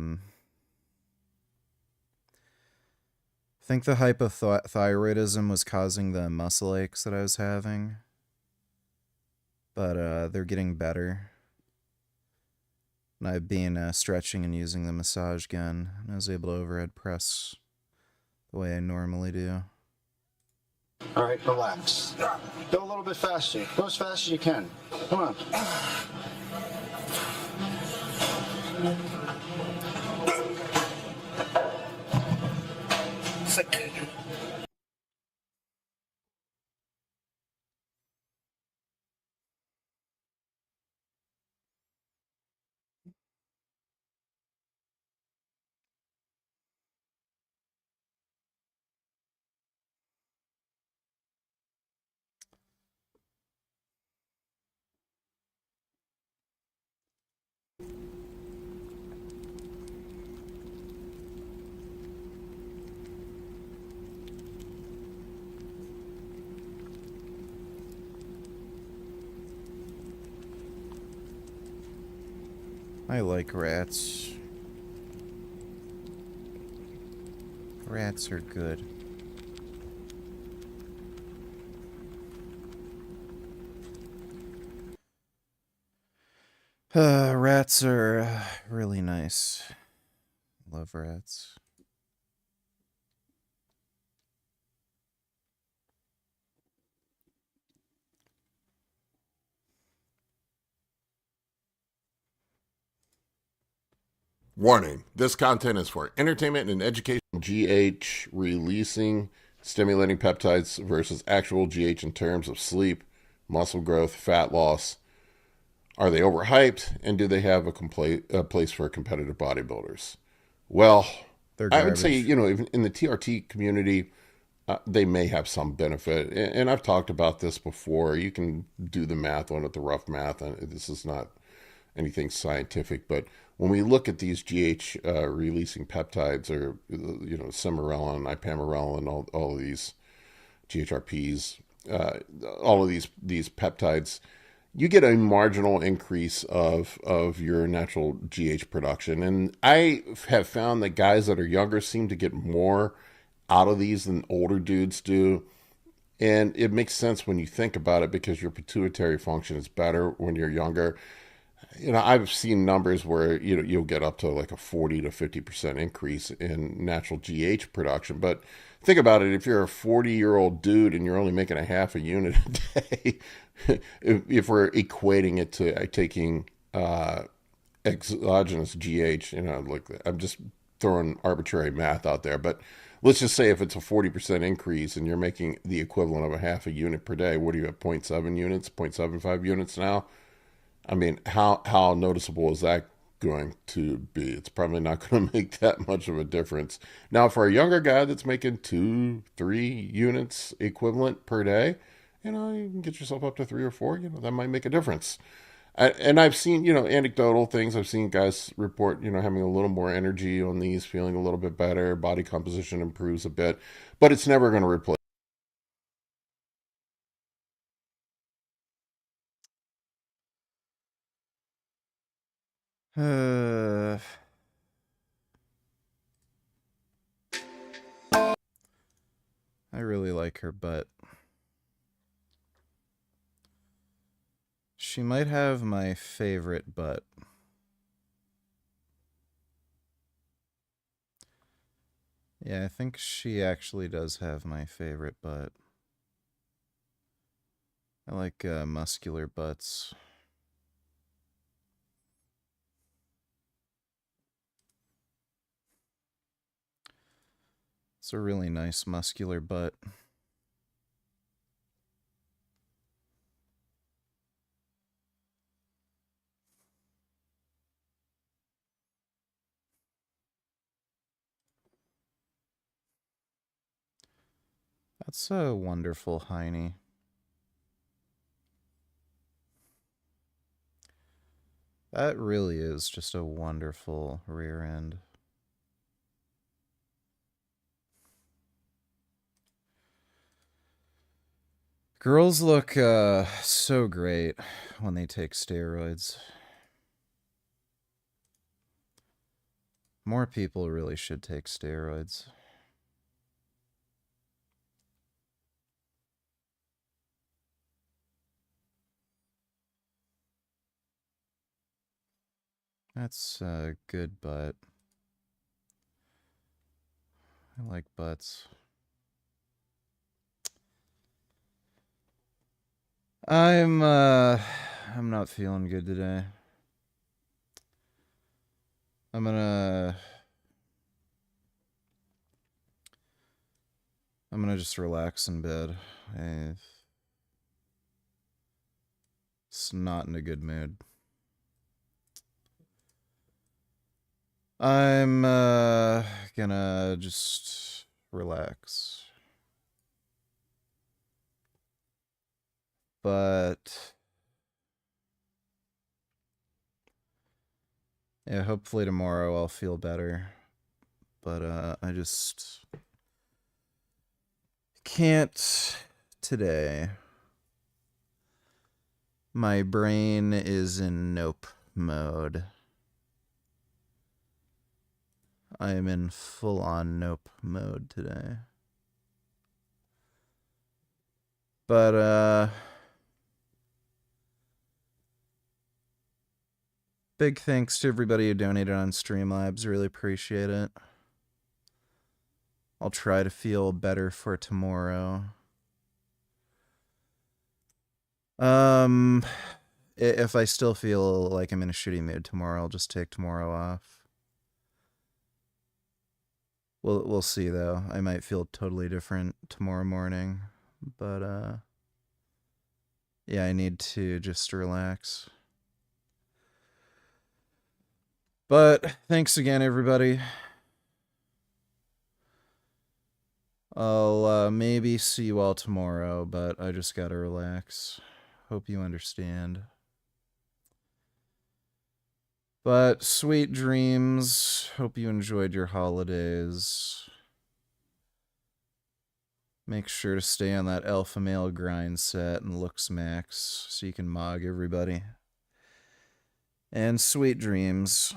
think the hypothyroidism was causing the muscle aches that I was having. But they're getting better. And I've been stretching and using the massage gun. And I was able to overhead press the way I normally do. All right, relax. Go a little bit faster. Go as fast as you can. Come on. I like rats. Rats are good. Rats are really nice. Love rats. Warning, this content is for entertainment and education. GH releasing stimulating peptides versus actual GH in terms of sleep, muscle growth, fat loss. Are they overhyped, and do they have a place for competitive bodybuilders? Well, I would say, even in the TRT community, they may have some benefit. And I've talked about this before. You can do the math on it, the rough math. And this is not anything scientific, but when we look at these GH releasing peptides, or Cimarelin, Ipamorelin, all of these GHRPs, all of these peptides, you get a marginal increase of your natural GH production. And I have found that guys that are younger seem to get more out of these than older dudes do. And it makes sense when you think about it, because your pituitary function is better when you're younger. I've seen numbers where, you'll get up to like a 40 to 50% increase in natural GH production. But think about it. If you're a 40-year-old dude and you're only making a half a unit a day, if we're equating it to taking exogenous GH, I'm just throwing arbitrary math out there, but let's just say if it's a 40% increase and you're making the equivalent of a half a unit per day, what do you have, 0.7 units, 0.75 units now? I mean, how noticeable is that going to be? It's probably not going to make that much of a difference. Now, for a younger guy that's making 2-3 units equivalent per day, you can get yourself up to 3 or 4, that might make a difference. And I've seen, anecdotal things. I've seen guys report, having a little more energy on these, feeling a little bit better, body composition improves a bit, but it's never going to replace. I really like her butt. She might have my favorite butt. Yeah, I think she actually does have my favorite butt. I like muscular butts. It's a really nice muscular butt. That's a wonderful hiney. That really is just a wonderful rear end. Girls look so great when they take steroids. More people really should take steroids. That's a good butt. I like butts. I'm not feeling good today. I'm gonna just relax in bed. It's not in a good mood. I'm gonna just relax. But yeah, hopefully tomorrow I'll feel better. But I just can't today. My brain is in nope mode. I am in full-on nope mode today. But big thanks to everybody who donated on Streamlabs. Really appreciate it. I'll try to feel better for tomorrow. If I still feel like I'm in a shitty mood tomorrow, I'll just take tomorrow off. We'll see though. I might feel totally different tomorrow morning, but yeah, I need to just relax. But thanks again, everybody. I'll maybe see you all tomorrow, but I just gotta relax. Hope you understand. But sweet dreams. Hope you enjoyed your holidays. Make sure to stay on that alpha male grind set and looks max so you can mog everybody. And sweet dreams.